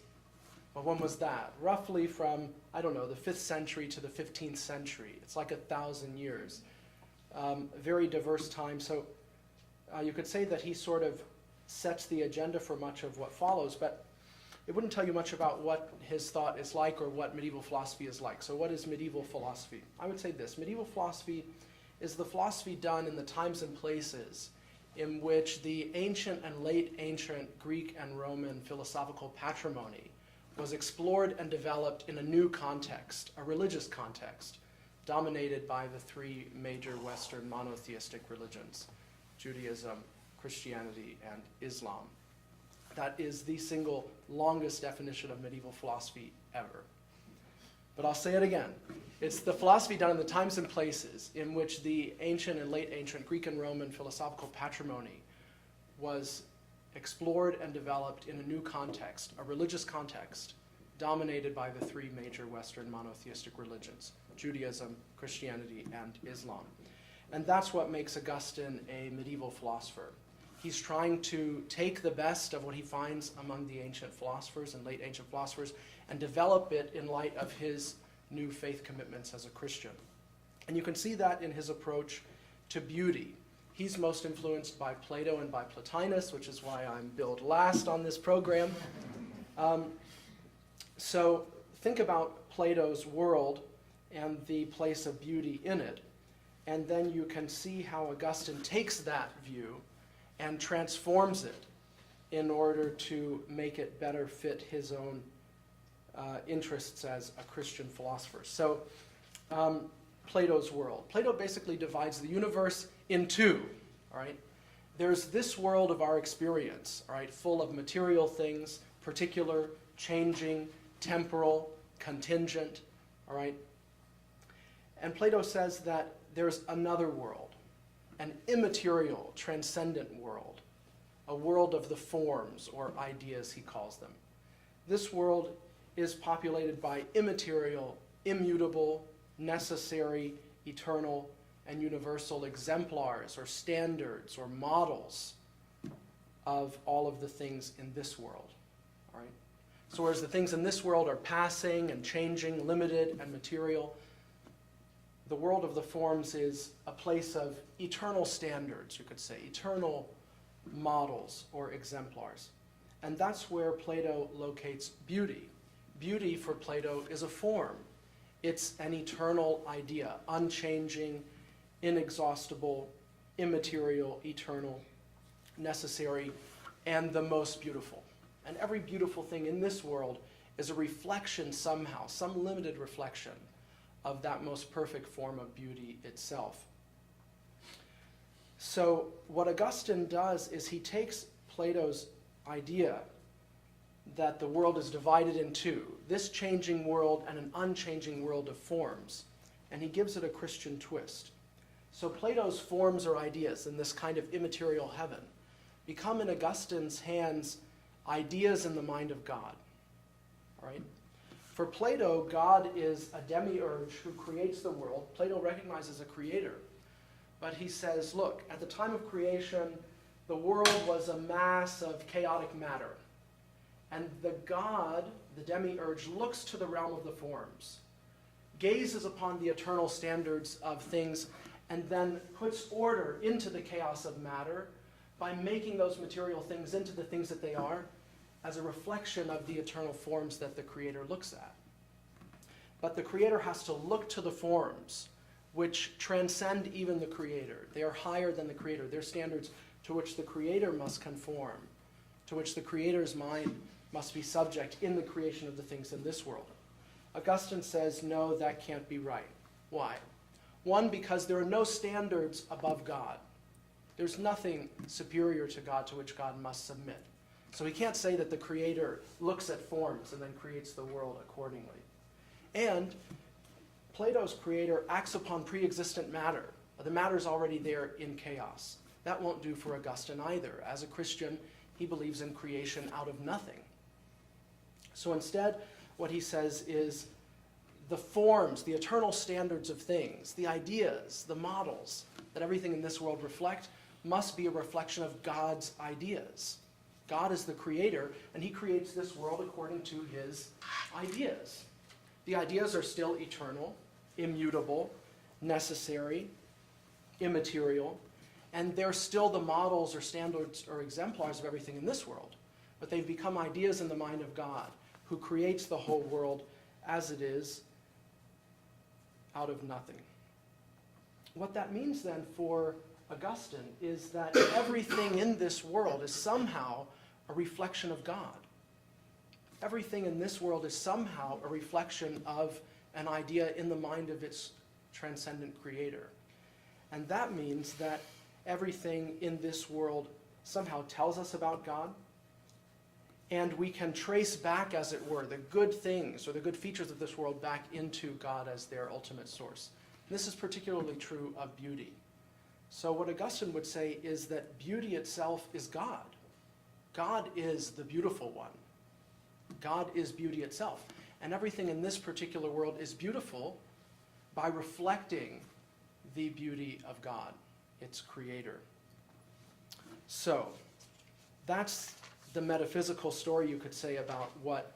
Well, when was that? Roughly from, I don't know, the 5th century to the 15th century. It's like 1,000 years. Very diverse time. So you could say that he sort of sets the agenda for much of what follows, but it wouldn't tell you much about what his thought is like or what medieval philosophy is like. So what is medieval philosophy? I would say this. Medieval philosophy is the philosophy done in the times and places in which the ancient and late ancient Greek and Roman philosophical patrimony was explored and developed in a new context, a religious context, dominated by the three major Western monotheistic religions, Judaism, Christianity, and Islam. That is the single longest definition of medieval philosophy ever. But I'll say it again. It's the philosophy done in the times and places in which the ancient and late ancient Greek and Roman philosophical patrimony was explored and developed in a new context, a religious context, dominated by the three major Western monotheistic religions, Judaism, Christianity, and Islam. And that's what makes Augustine a medieval philosopher. He's trying to take the best of what he finds among the ancient philosophers and late ancient philosophers and develop it in light of his new faith commitments as a Christian. And you can see that in his approach to beauty. He's most influenced by Plato and by Plotinus, which is why I'm billed last on this program. So think about Plato's world and the place of beauty in it, and then you can see how Augustine takes that view and transforms it in order to make it better fit his own interests as a Christian philosopher. So Plato's world. Plato basically divides the universe in two, all right? There's this world of our experience, all right, full of material things, particular, changing, temporal, contingent, all right? And Plato says that there's another world, an immaterial, transcendent world, a world of the forms or ideas, he calls them. This world is populated by immaterial, immutable, necessary, eternal, and universal exemplars or standards or models of all of the things in this world. All right? So whereas the things in this world are passing and changing, limited and material, the world of the forms is a place of eternal standards, you could say, eternal models or exemplars. And that's where Plato locates beauty. Beauty for Plato is a form. It's an eternal idea, unchanging, inexhaustible, immaterial, eternal, necessary, and the most beautiful. And every beautiful thing in this world is a reflection somehow, some limited reflection of that most perfect form of beauty itself. So what Augustine does is he takes Plato's idea that the world is divided in two, this changing world and an unchanging world of forms, and he gives it a Christian twist. So Plato's forms or ideas in this kind of immaterial heaven become in Augustine's hands ideas in the mind of God. All right? For Plato, God is a demiurge who creates the world. Plato recognizes a creator. But he says, look, at the time of creation, the world was a mass of chaotic matter. And the God, the demiurge, looks to the realm of the forms, gazes upon the eternal standards of things, and then puts order into the chaos of matter by making those material things into the things that they are as a reflection of the eternal forms that the Creator looks at. But the Creator has to look to the forms which transcend even the Creator. They are higher than the Creator. They're standards to which the Creator must conform, to which the Creator's mind must be subject in the creation of the things in this world. Augustine says, no, that can't be right. Why? One, because there are no standards above God. There's nothing superior to God to which God must submit. So he can't say that the Creator looks at forms and then creates the world accordingly. And Plato's Creator acts upon pre-existent matter. The matter's already there in chaos. That won't do for Augustine either. As a Christian, he believes in creation out of nothing. So instead, what he says is the forms, the eternal standards of things, the ideas, the models that everything in this world reflect must be a reflection of God's ideas. God is the Creator, and he creates this world according to his ideas. The ideas are still eternal, immutable, necessary, immaterial, and they're still the models or standards or exemplars of everything in this world. But they've become ideas in the mind of God, who creates the whole world as it is, out of nothing. What that means then for Augustine is that everything in this world is somehow a reflection of God. Everything in this world is somehow a reflection of an idea in the mind of its transcendent Creator. And that means that everything in this world somehow tells us about God, and we can trace back, as it were, the good things or the good features of this world back into God as their ultimate source. And this is particularly true of beauty. So what Augustine would say is that beauty itself is God. God is the beautiful one. God is beauty itself. And everything in this particular world is beautiful by reflecting the beauty of God, its Creator. So that's the metaphysical story, you could say, about what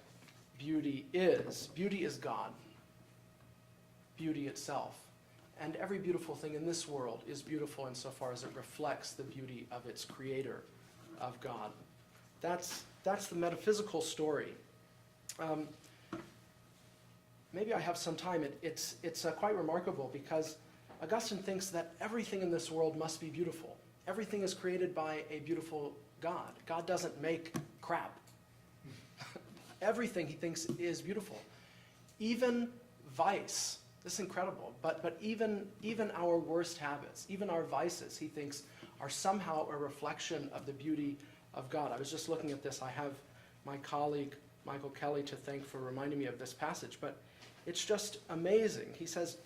beauty is. Beauty is God, beauty itself. And every beautiful thing in this world is beautiful insofar as it reflects the beauty of its Creator, of God. That's the metaphysical story. Maybe I have some time. It's quite remarkable because Augustine thinks that everything in this world must be beautiful. Everything is created by a beautiful God. God doesn't make crap. Everything, he thinks, is beautiful. Even vice. This is incredible. But even our worst habits, even our vices, he thinks, are somehow a reflection of the beauty of God. I was just looking at this. I have my colleague, Michael Kelly, to thank for reminding me of this passage. But it's just amazing. He says,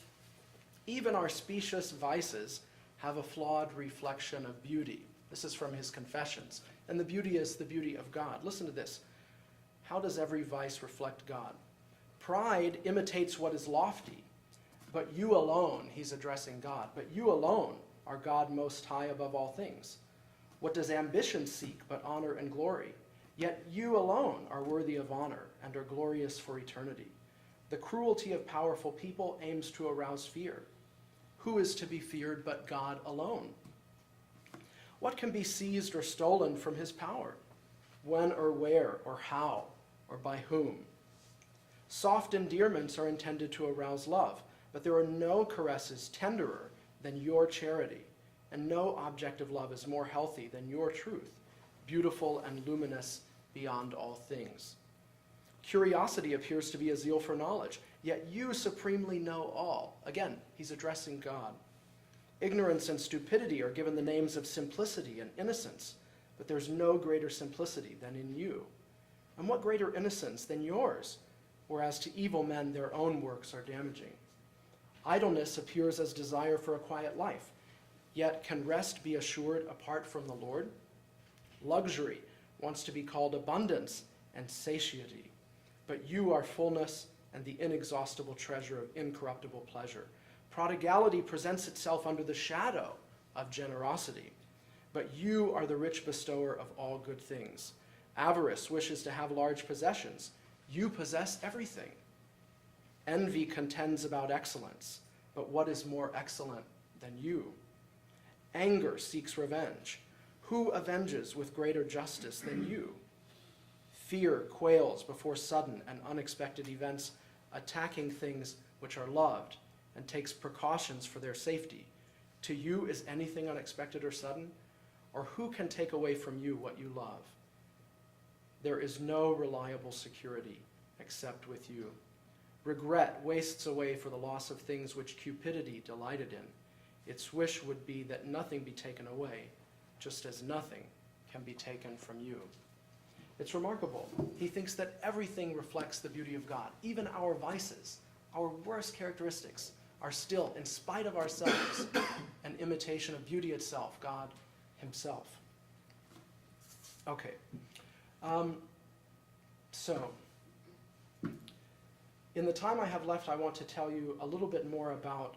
even our specious vices have a flawed reflection of beauty. This is from his Confessions. And the beauty is the beauty of God. Listen to this. How does every vice reflect God? Pride imitates what is lofty, but you alone, he's addressing God, but you alone are God most high above all things. What does ambition seek but honor and glory? Yet you alone are worthy of honor and are glorious for eternity. The cruelty of powerful people aims to arouse fear. Who is to be feared but God alone? What can be seized or stolen from his power? When or where or how or by whom? Soft endearments are intended to arouse love, but there are no caresses tenderer than your charity, and no object of love is more healthy than your truth, beautiful and luminous beyond all things. Curiosity appears to be a zeal for knowledge, yet you supremely know all. Again, he's addressing God. Ignorance and stupidity are given the names of simplicity and innocence, but there's no greater simplicity than in you. And what greater innocence than yours, whereas to evil men their own works are damaging. Idleness appears as desire for a quiet life, yet can rest be assured apart from the Lord? Luxury wants to be called abundance and satiety, but you are fullness and the inexhaustible treasure of incorruptible pleasure. Prodigality presents itself under the shadow of generosity, but you are the rich bestower of all good things. Avarice wishes to have large possessions. You possess everything. Envy contends about excellence, but what is more excellent than you? Anger seeks revenge. Who avenges with greater justice than you? Fear quails before sudden and unexpected events, attacking things which are loved, and takes precautions for their safety. To you is anything unexpected or sudden? Or who can take away from you what you love? There is no reliable security except with you. Regret wastes away for the loss of things which cupidity delighted in. Its wish would be that nothing be taken away, just as nothing can be taken from you. It's remarkable. He thinks that everything reflects the beauty of God. Even our vices, our worst characteristics, are still, in spite of ourselves, an imitation of beauty itself, God himself. Okay. So, in the time I have left, I want to tell you a little bit more about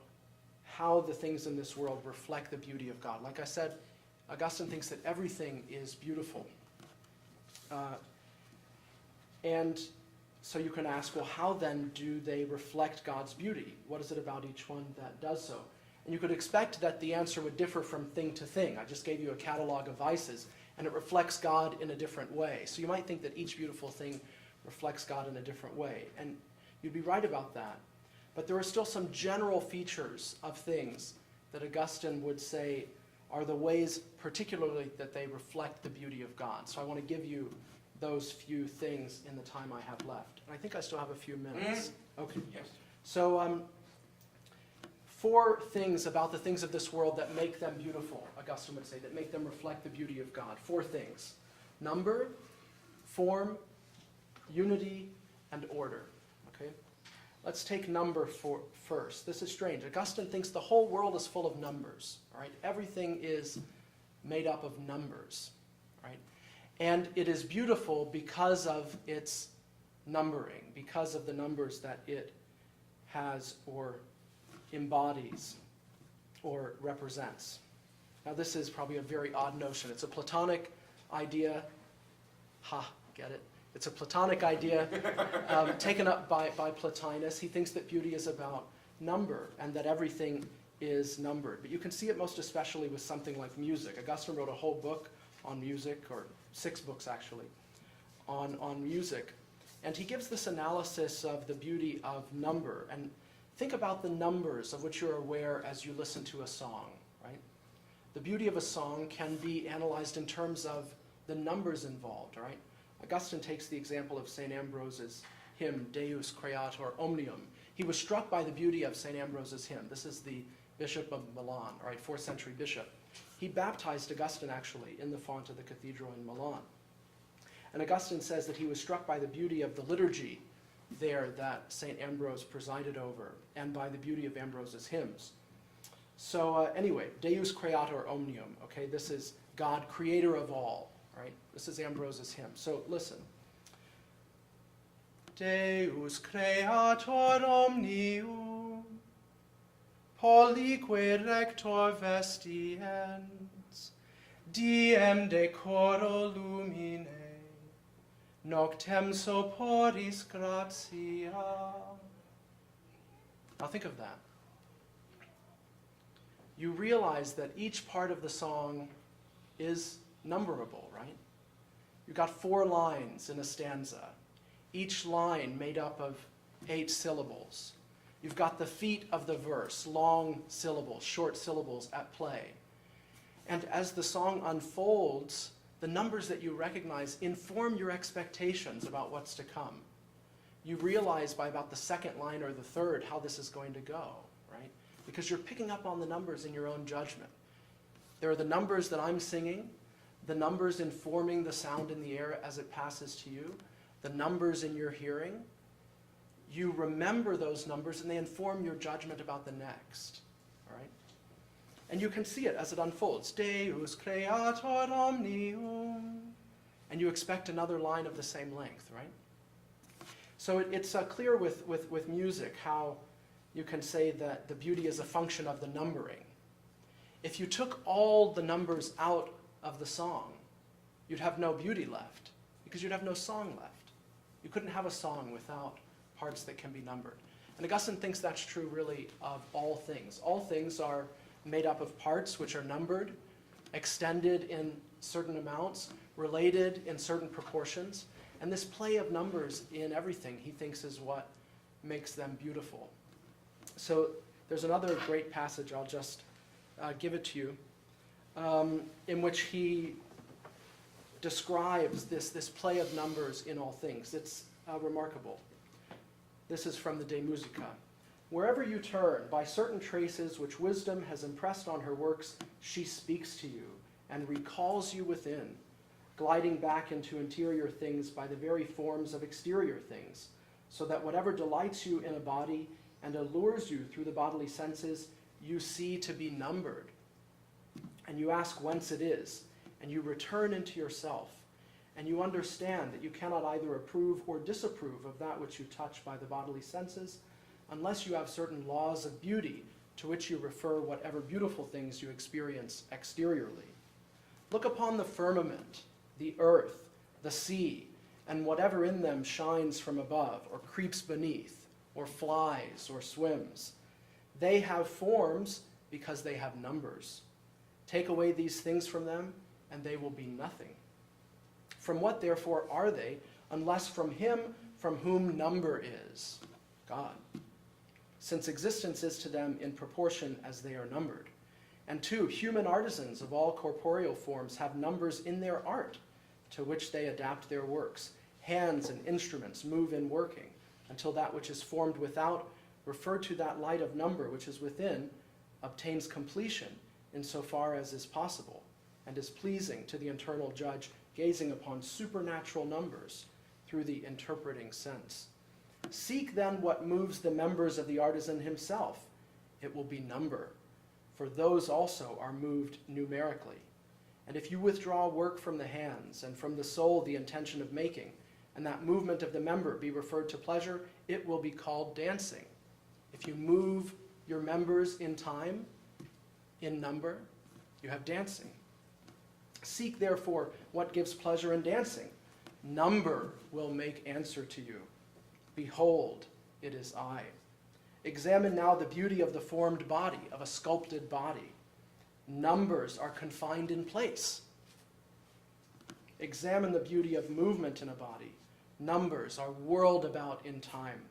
how the things in this world reflect the beauty of God. Like I said, Augustine thinks that everything is beautiful. And so you can ask, well, how then do they reflect God's beauty? What is it about each one that does so? And you could expect that the answer would differ from thing to thing. I just gave you a catalog of vices, and it reflects God in a different way. So you might think that each beautiful thing reflects God in a different way. And you'd be right about that. But there are still some general features of things that Augustine would say are the ways particularly that they reflect the beauty of God. So I want to give you those few things in the time I have left. And I think I still have a few minutes. Okay. Yes. So 4 things about the things of this world that make them beautiful, Augustine would say, that make them reflect the beauty of God. 4 things: number, form, unity, and order. Okay? Let's take number first. This is strange. Augustine thinks the whole world is full of numbers. All right? Everything is made up of numbers. Right? And it is beautiful because of its numbering, because of the numbers that it has or embodies or represents. Now this is probably a very odd notion. It's a Platonic idea. Get it? It's a Platonic idea taken up by Plotinus. He thinks that beauty is about number and that everything is numbered. But you can see it most especially with something like music. Augustine wrote a whole book on music, or 6 books actually, on music. And he gives this analysis of the beauty of number. And think about the numbers of which you're aware as you listen to a song, right? The beauty of a song can be analyzed in terms of the numbers involved, right? Augustine takes the example of St. Ambrose's hymn, Deus Creator Omnium. He was struck by the beauty of St. Ambrose's hymn. This is the Bishop of Milan, right, 4th century bishop. He baptized Augustine, actually, in the font of the cathedral in Milan. And Augustine says that he was struck by the beauty of the liturgy there that St. Ambrose presided over, and by the beauty of Ambrose's hymns. So anyway, Deus Creator Omnium, okay, this is God, creator of all, right? This is Ambrose's hymn. So listen. Deus Creator Omnium, Polique rector vestiens, diem decoro lumine, Noctem soporis gratia. Now think of that. You realize that each part of the song is numberable, right? You've got 4 lines in a stanza, each line made up of 8 syllables. You've got the feet of the verse, long syllables, short syllables at play. And as the song unfolds, the numbers that you recognize inform your expectations about what's to come. You realize by about the 2nd line or the 3rd how this is going to go, right? Because you're picking up on the numbers in your own judgment. There are the numbers that I'm singing, the numbers informing the sound in the air as it passes to you, the numbers in your hearing. You remember those numbers and they inform your judgment about the next, all right? And you can see it as it unfolds. Deus creator omnium. And you expect another line of the same length, right? So it's clear with music how you can say that the beauty is a function of the numbering. If you took all the numbers out of the song, you'd have no beauty left because you'd have no song left. You couldn't have a song without parts that can be numbered. And Augustine thinks that's true really of all things. All things are made up of parts which are numbered, extended in certain amounts, related in certain proportions. And this play of numbers in everything, he thinks, is what makes them beautiful. So there's another great passage, I'll just give it to you, in which he describes this play of numbers in all things. It's remarkable. This is from the De Musica. Wherever you turn, by certain traces which wisdom has impressed on her works, she speaks to you and recalls you within, gliding back into interior things by the very forms of exterior things, so that whatever delights you in a body and allures you through the bodily senses, you see to be numbered. And you ask whence it is, and you return into yourself, and you understand that you cannot either approve or disapprove of that which you touch by the bodily senses, unless you have certain laws of beauty to which you refer whatever beautiful things you experience exteriorly. Look upon the firmament, the earth, the sea, and whatever in them shines from above, or creeps beneath, or flies, or swims. They have forms because they have numbers. Take away these things from them, and they will be nothing. From what, therefore, are they, unless from him from whom number is, God? Since existence is to them in proportion as they are numbered. And 2, human artisans of all corporeal forms have numbers in their art, to which they adapt their works. Hands and instruments move in working, until that which is formed without, referred to that light of number which is within, obtains completion insofar as is possible, and is pleasing to the internal judge, gazing upon supernatural numbers through the interpreting sense. Seek then what moves the members of the artisan himself. It will be number, for those also are moved numerically. And if you withdraw work from the hands, and from the soul the intention of making, and that movement of the member be referred to pleasure, it will be called dancing. If you move your members in time, in number, you have dancing. Seek therefore what gives pleasure in dancing. Number will make answer to you. Behold, it is I. Examine now the beauty of the formed body, of a sculpted body. Numbers are confined in place. Examine the beauty of movement in a body. Numbers are whirled about in time.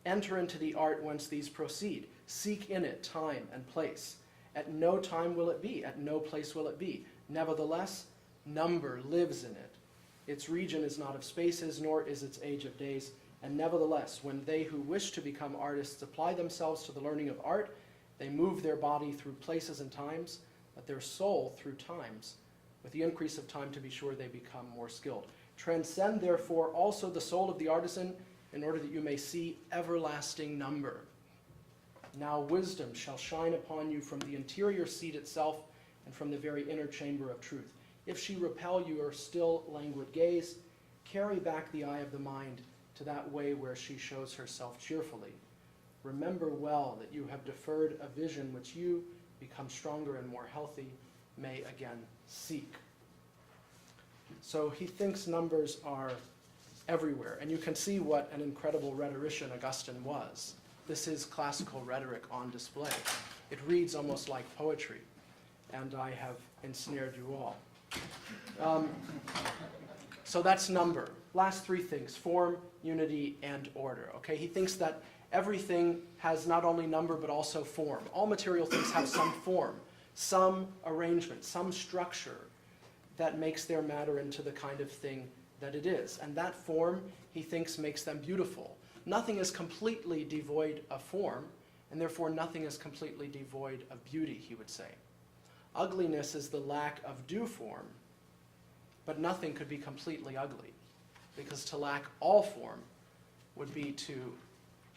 Enter into the art whence these proceed. Seek in it time and place. At no time will it be, at no place will it be. Nevertheless, number lives in it. Its region is not of spaces, nor is its age of days. And nevertheless, when they who wish to become artists apply themselves to the learning of art, they move their body through places and times, but their soul through times. With the increase of time, to be sure, they become more skilled. Transcend, therefore, also the soul of the artisan, in order that you may see everlasting number. Now wisdom shall shine upon you from the interior seat itself, and from the very inner chamber of truth. If she repel your still languid gaze, carry back the eye of the mind to that way where she shows herself cheerfully. Remember well that you have deferred a vision which you, become stronger and more healthy, may again seek. So he thinks numbers are everywhere. And you can see what an incredible rhetorician Augustine was. This is classical rhetoric on display. It reads almost like poetry, and I have ensnared you all. So that's number. Last three things: form, unity, and order. Okay, he thinks that everything has not only number but also form. All material things have some form, some arrangement, some structure that makes their matter into the kind of thing that it is. And that form, he thinks, makes them beautiful. Nothing is completely devoid of form, and therefore nothing is completely devoid of beauty, he would say. Ugliness is the lack of due form, but nothing could be completely ugly, because to lack all form would be to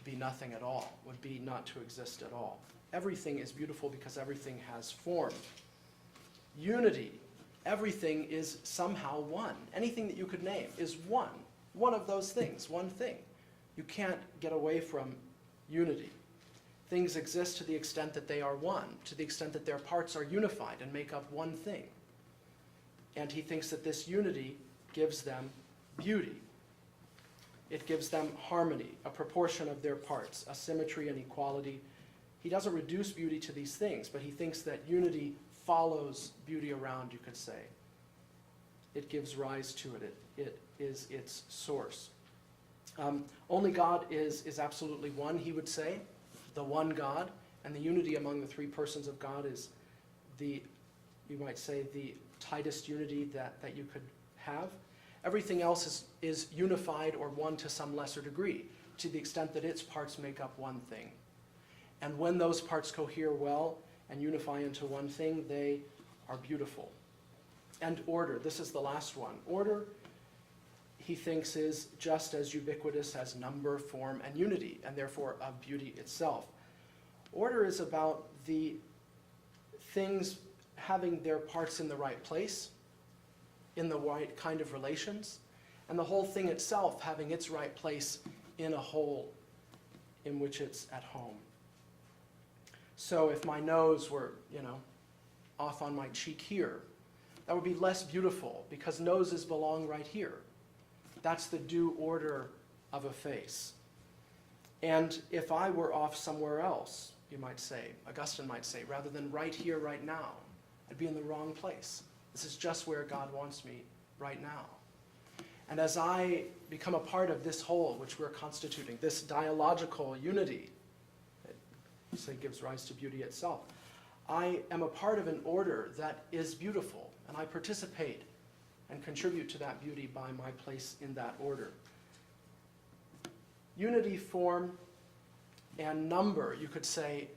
be nothing at all, would be not to exist at all. Everything is beautiful because everything has form. Unity, everything is somehow one. Anything that you could name is one of those things, one thing. You can't get away from unity. Things exist to the extent that they are one, to the extent that their parts are unified and make up one thing. And he thinks that this unity gives them beauty. It gives them harmony, a proportion of their parts, a symmetry and equality. He doesn't reduce beauty to these things, but he thinks that unity follows beauty around, you could say. It gives rise to it. It is its source. Only God is absolutely one, he would say, the one God, and the unity among the three persons of God is the, you might say, the tightest unity that you could have. Everything else is unified or one to some lesser degree, to the extent that its parts make up one thing. And when those parts cohere well and unify into one thing, they are beautiful. And order, this is the last one. Order, he thinks, is just as ubiquitous as number, form, and unity, and therefore of beauty itself. Order is about the things having their parts in the right place, in the right kind of relations, and the whole thing itself having its right place in a whole in which it's at home. So if my nose were, off on my cheek here, that would be less beautiful because noses belong right here. That's the due order of a face. And if I were off somewhere else, you might say, Augustine might say, rather than right here, right now, I'd be in the wrong place. This is just where God wants me right now. And as I become a part of this whole which we're constituting, this dialogical unity that say gives rise to beauty itself, I am a part of an order that is beautiful, and I participate and contribute to that beauty by my place in that order. Unity, form, and number, you could say,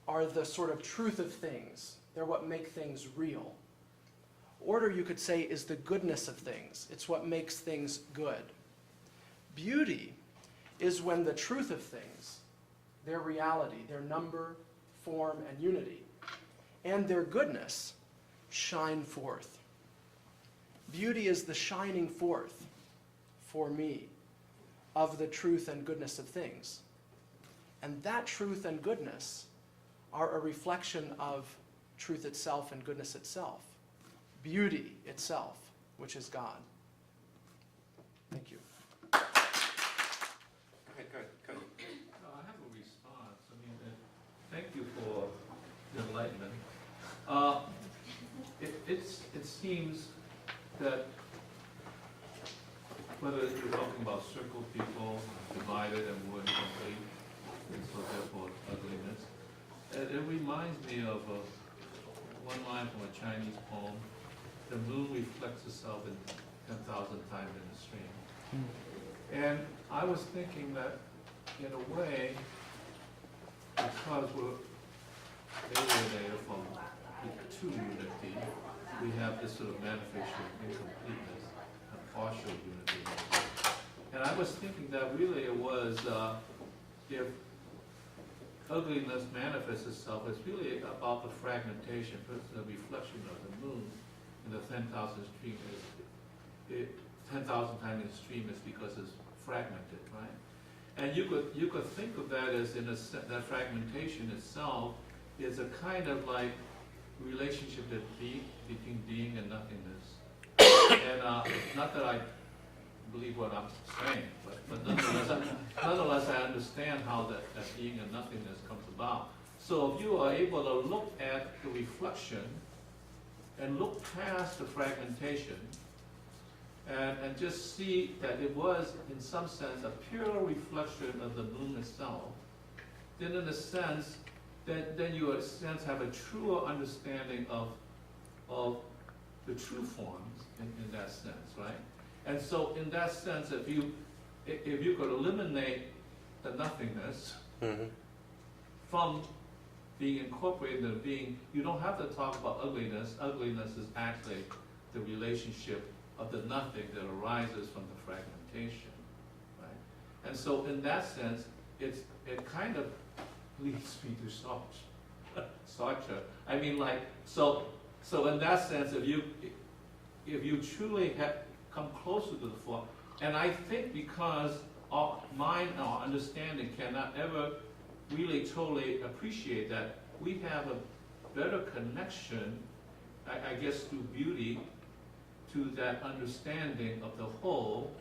are the sort of truth of things. They're what make things real. Order, you could say, is the goodness of things. It's what makes things good. Beauty is when the truth of things, their reality, their number, form, and unity, and their goodness shine forth. Beauty is the shining forth, for me, of the truth and goodness of things. And that truth and goodness are a reflection of truth itself and goodness itself. Beauty itself, which is God. Thank you. Go ahead. I have a response. Thank you for the enlightenment. It seems that whether you're talking about circle people, divided and wouldn't complete, and so therefore ugliness, it reminds me of one line from a Chinese poem: "The moon reflects itself in 10,000 times in the stream." And I was thinking that, in a way, because we're alienated from the true unity, we have this sort of manifestation of incompleteness and partial unity. And I was thinking that really it was, if ugliness manifests itself, it's really about the fragmentation, the reflection of the moon in the 10,000 stream. 10,000 times in the stream is because it's fragmented, right? And you could think of that as that fragmentation itself is a kind of like relationship between being and nothingness. And not that I believe what I'm saying, but nonetheless, I understand how that being and nothingness comes about. So if you are able to look at the reflection and look past the fragmentation and just see that it was, in some sense, a pure reflection of the bloom itself, then in a sense, then you, in a sense, have a truer understanding of the true forms in that sense, right? And so in that sense, if you could eliminate the nothingness from being incorporated into being, you don't have to talk about ugliness. Ugliness is actually the relationship of the nothing that arises from the fragmentation, right? And so in that sense, it kind of leads me to Sartre. I mean, like, so in that sense, if you truly have come closer to the form, and I think because our mind, our understanding cannot ever really totally appreciate that, we have a better connection, I guess, through beauty, to that understanding of the whole,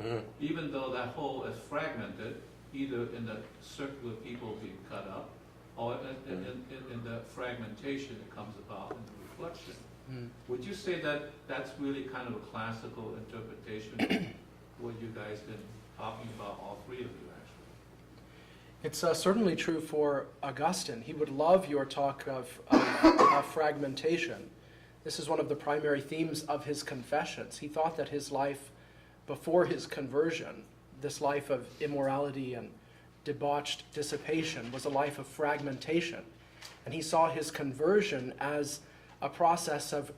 even though that whole is fragmented, either in the circular people being cut up, or in the fragmentation that comes about in the reflection. Would you say that that's really kind of a classical interpretation, what you guys been talking about, all three of you actually? It's certainly true for Augustine. He would love your talk of fragmentation. This is one of the primary themes of his Confessions. He thought that his life before his conversion, this life of immorality and debauched dissipation, was a life of fragmentation. And he saw his conversion as a process of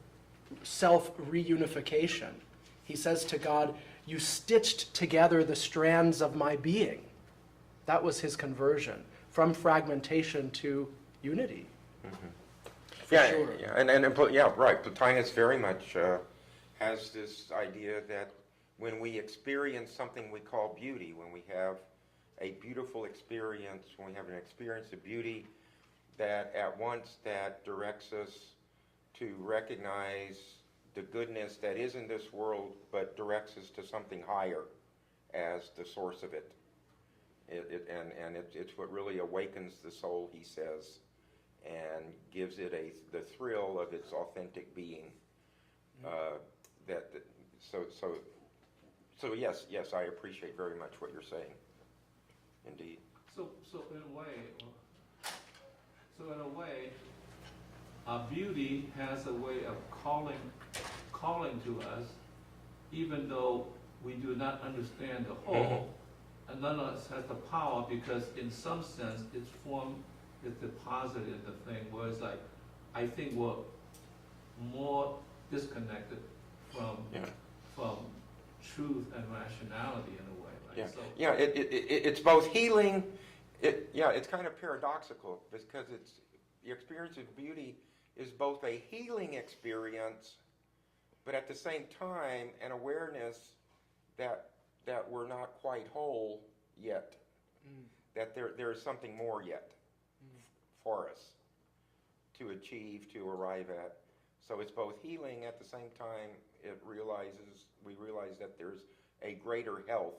self-reunification. He says to God, "You stitched together the strands of my being." That was his conversion, from fragmentation to unity. Yeah, sure. yeah, right. Plotinus very much has this idea that when we experience something we call beauty, when we have a beautiful experience, when we have an experience of beauty, that at once that directs us to recognize the goodness that is in this world, but directs us to something higher as the source of it. It's what really awakens the soul, he says, and gives it the thrill of its authentic being. So yes, I appreciate very much what you're saying. Indeed. So in a way, beauty has a way of calling to us, even though we do not understand the whole, and none of us has the power, because in some sense its form is deposited in the thing, whereas like I think we're more disconnected from truth and rationality in a way. Right? Yeah, So, yeah. It's both healing. It's kind of paradoxical because the experience of beauty is both a healing experience, but at the same time an awareness that we're not quite whole yet, that there is something more yet for us to achieve, to arrive at. So it's both healing, at the same time we realize that there's a greater health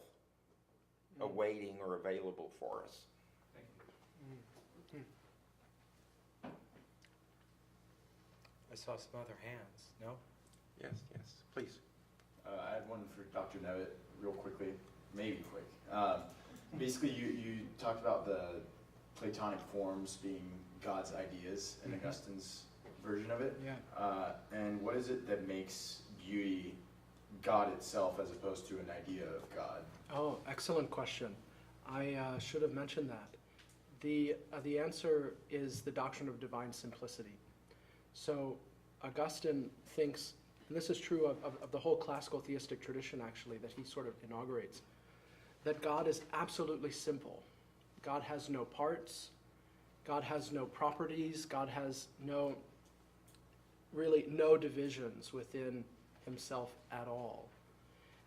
awaiting or available for us. thank you. I saw some other hands. No? Yes, please. I had one for Dr. Nevitt, real quickly, maybe quick. Basically, you talked about the Platonic forms being God's ideas in Augustine's version of it. Yeah. And what is it that makes beauty God itself as opposed to an idea of God? Oh, excellent question. I should have mentioned that. The answer is the doctrine of divine simplicity. So Augustine thinks, and this is true of the whole classical theistic tradition actually, that he sort of inaugurates, that God is absolutely simple. God has no parts, God has no properties, God has no divisions within himself at all.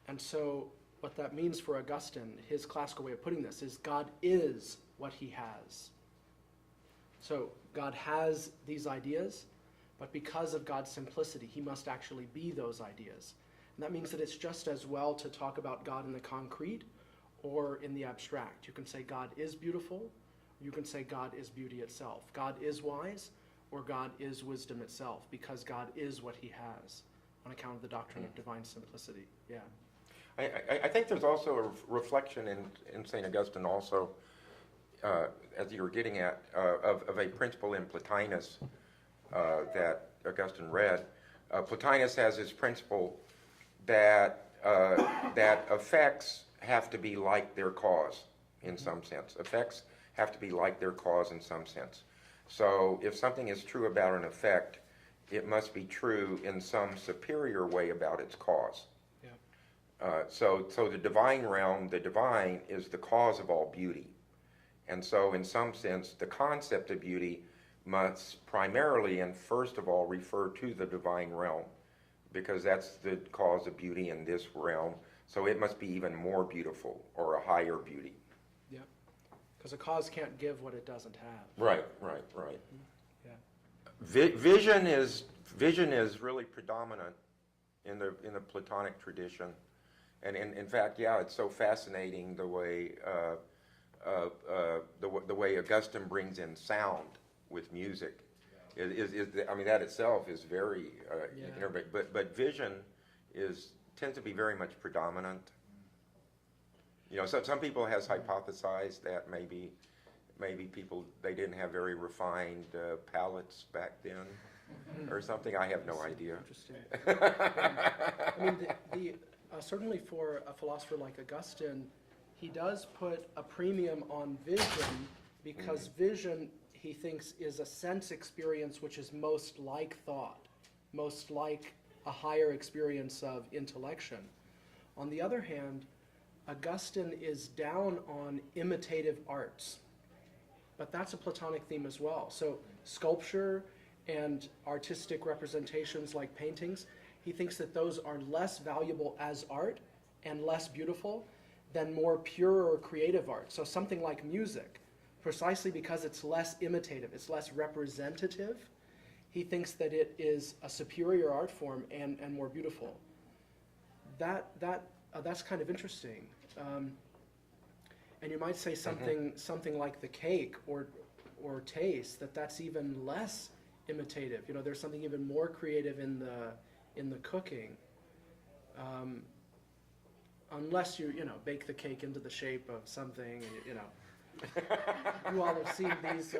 And so what that means for Augustine, his classical way of putting this, is God is what he has. So God has these ideas, but because of God's simplicity, he must actually be those ideas. And that means that it's just as well to talk about God in the concrete or in the abstract. You can say God is beautiful, you can say God is beauty itself. God is wise, or God is wisdom itself, because God is what he has on account of the doctrine of divine simplicity. Yeah. I think there's also a reflection in St. Augustine also, as you were getting at, of a principle in Plotinus that Augustine read. Plotinus has this principle that effects have to be like their cause in some sense. Effects have to be like their cause in some sense. So if something is true about an effect, it must be true in some superior way about its cause. Yeah. So the divine realm, the divine, is the cause of all beauty. And so in some sense, the concept of beauty must primarily and first of all refer to the divine realm, because that's the cause of beauty in this realm. So it must be even more beautiful, or a higher beauty. Yeah. Because a cause can't give what it doesn't have. Right. Yeah. Vision is really predominant in the Platonic tradition, and in fact, yeah, it's so fascinating the way the way Augustine brings in sound with music. I mean, that itself is very but vision tends to be very much predominant. You know, some people has hypothesized that maybe people, they didn't have very refined palates back then, or something. I have no idea. Interesting. I mean, certainly for a philosopher like Augustine, he does put a premium on vision, because vision, he thinks, is a sense experience which is most like thought, most like a higher experience of intellection. On the other hand, Augustine is down on imitative arts, but that's a Platonic theme as well. So sculpture and artistic representations like paintings, he thinks that those are less valuable as art and less beautiful than more pure or creative art. So something like music, precisely because it's less imitative, it's less representative, he thinks that it is a superior art form and more beautiful. That's kind of interesting. And you might say something like the cake or taste, that's even less imitative. You know, there's something even more creative in the cooking. Unless you bake the cake into the shape of something, you all have seen these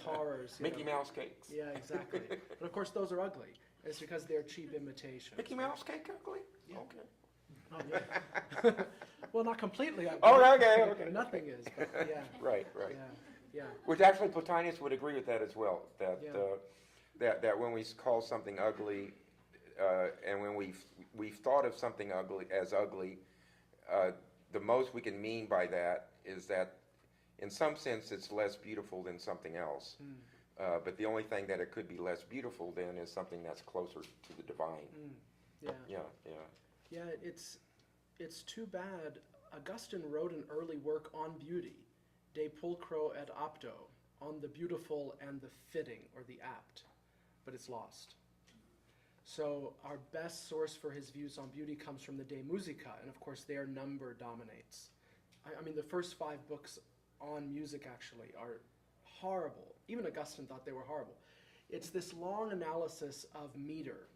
horrors. Mickey Mouse cakes. Yeah, exactly. But of course, those are ugly. It's because they're cheap imitations. Mickey Mouse cake ugly? Yeah. Okay. Oh, yeah. Well, not completely ugly. Oh, okay. Nothing is, but yeah. Right. Yeah. Which actually Plotinus would agree with that as well. That Yeah. that when we call something ugly, and when we've thought of something ugly, the most we can mean by that is that, in some sense, it's less beautiful than something else. But the only thing that it could be less beautiful than is something that's closer to the divine. Yeah. Yeah, it's too bad. Augustine wrote an early work on beauty, De Pulchro et Apto, on the beautiful and the fitting, or the apt, but it's lost. So our best source for his views on beauty comes from the De Musica, and of course their number dominates. I mean, the first 5 books on music actually are horrible. Even Augustine thought they were horrible. It's this long analysis of meter,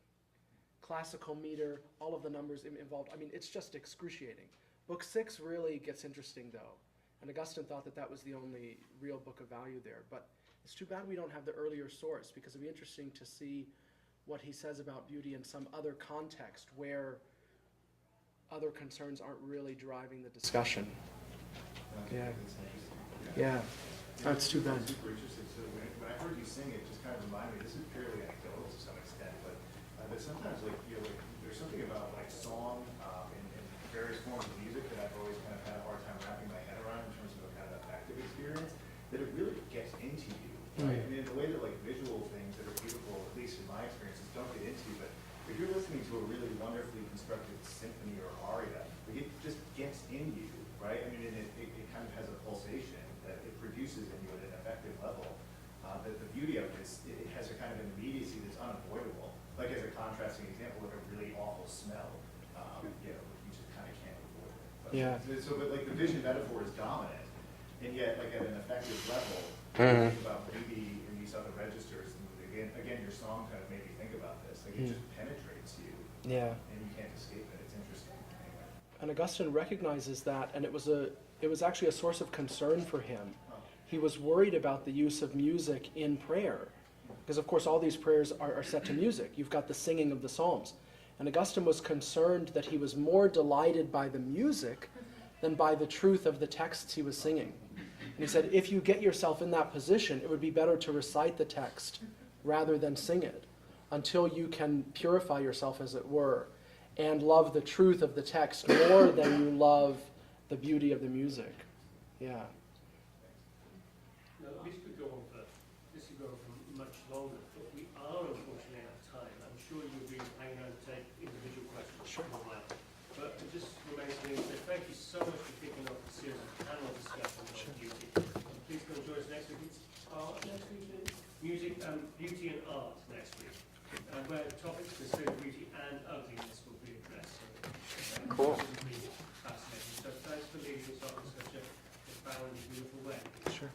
classical meter, all of the numbers involved. I mean, it's just excruciating. Book 6 really gets interesting, though, and Augustine thought that was the only real book of value there. But it's too bad we don't have the earlier source, because it'd be interesting to see what he says about beauty in some other context where other concerns aren't really driving the discussion. Yeah. That's too bad. Super interesting. So when I heard you sing it, just kind of reminded me, this is purely anecdotal to some extent, but sometimes there's something about song and various forms of music that I've always kind of had a hard time wrapping my head around in terms of a kind of affective experience, that it really gets into you. Right? I mean, in the way that visual things that are beautiful, at least in my experiences, don't get into you, but if you're listening to a really wonderfully constructed symphony or aria, it just gets in you, right? I mean, it kind of has a pulsation that it produces in you at an effective level. The beauty of it is it has a kind of immediacy that's unavoidable. like as a contrasting example, like a really awful smell, you know, you just kind of can't avoid it. But, Yeah. So, but like the vision metaphor is dominant, and yet like at an effective level, Mhm. think about beauty in these other registers, and again, your song kind of made me think about this, like it just penetrates you, Yeah. and you can't escape it, it's interesting, anyway. And Augustine recognizes that, and it was actually a source of concern for him. He was worried about the use of music in prayer, because of course all these prayers are set to music. You've got the singing of the Psalms. And Augustine was concerned that he was more delighted by the music than by the truth of the texts he was singing. And he said, if you get yourself in that position, it would be better to recite the text rather than sing it, until you can purify yourself, as it were, and love the truth of the text more than you love the beauty of the music. Yeah. No, this could go on for much longer, but we are unfortunately out of time. I'm sure you'll be hanging around to take individual questions. Sure. But it just remains for me to say thank you so much for kicking off the series of panel discussions on beauty. Please come and join us next week. It's art next week, isn't it? Music, beauty and art next week. Where topics considered beauty and ugliness will be addressed. So, Cool. It will be fascinating. So thanks for leading us on in such a profound and beautiful way. Sure.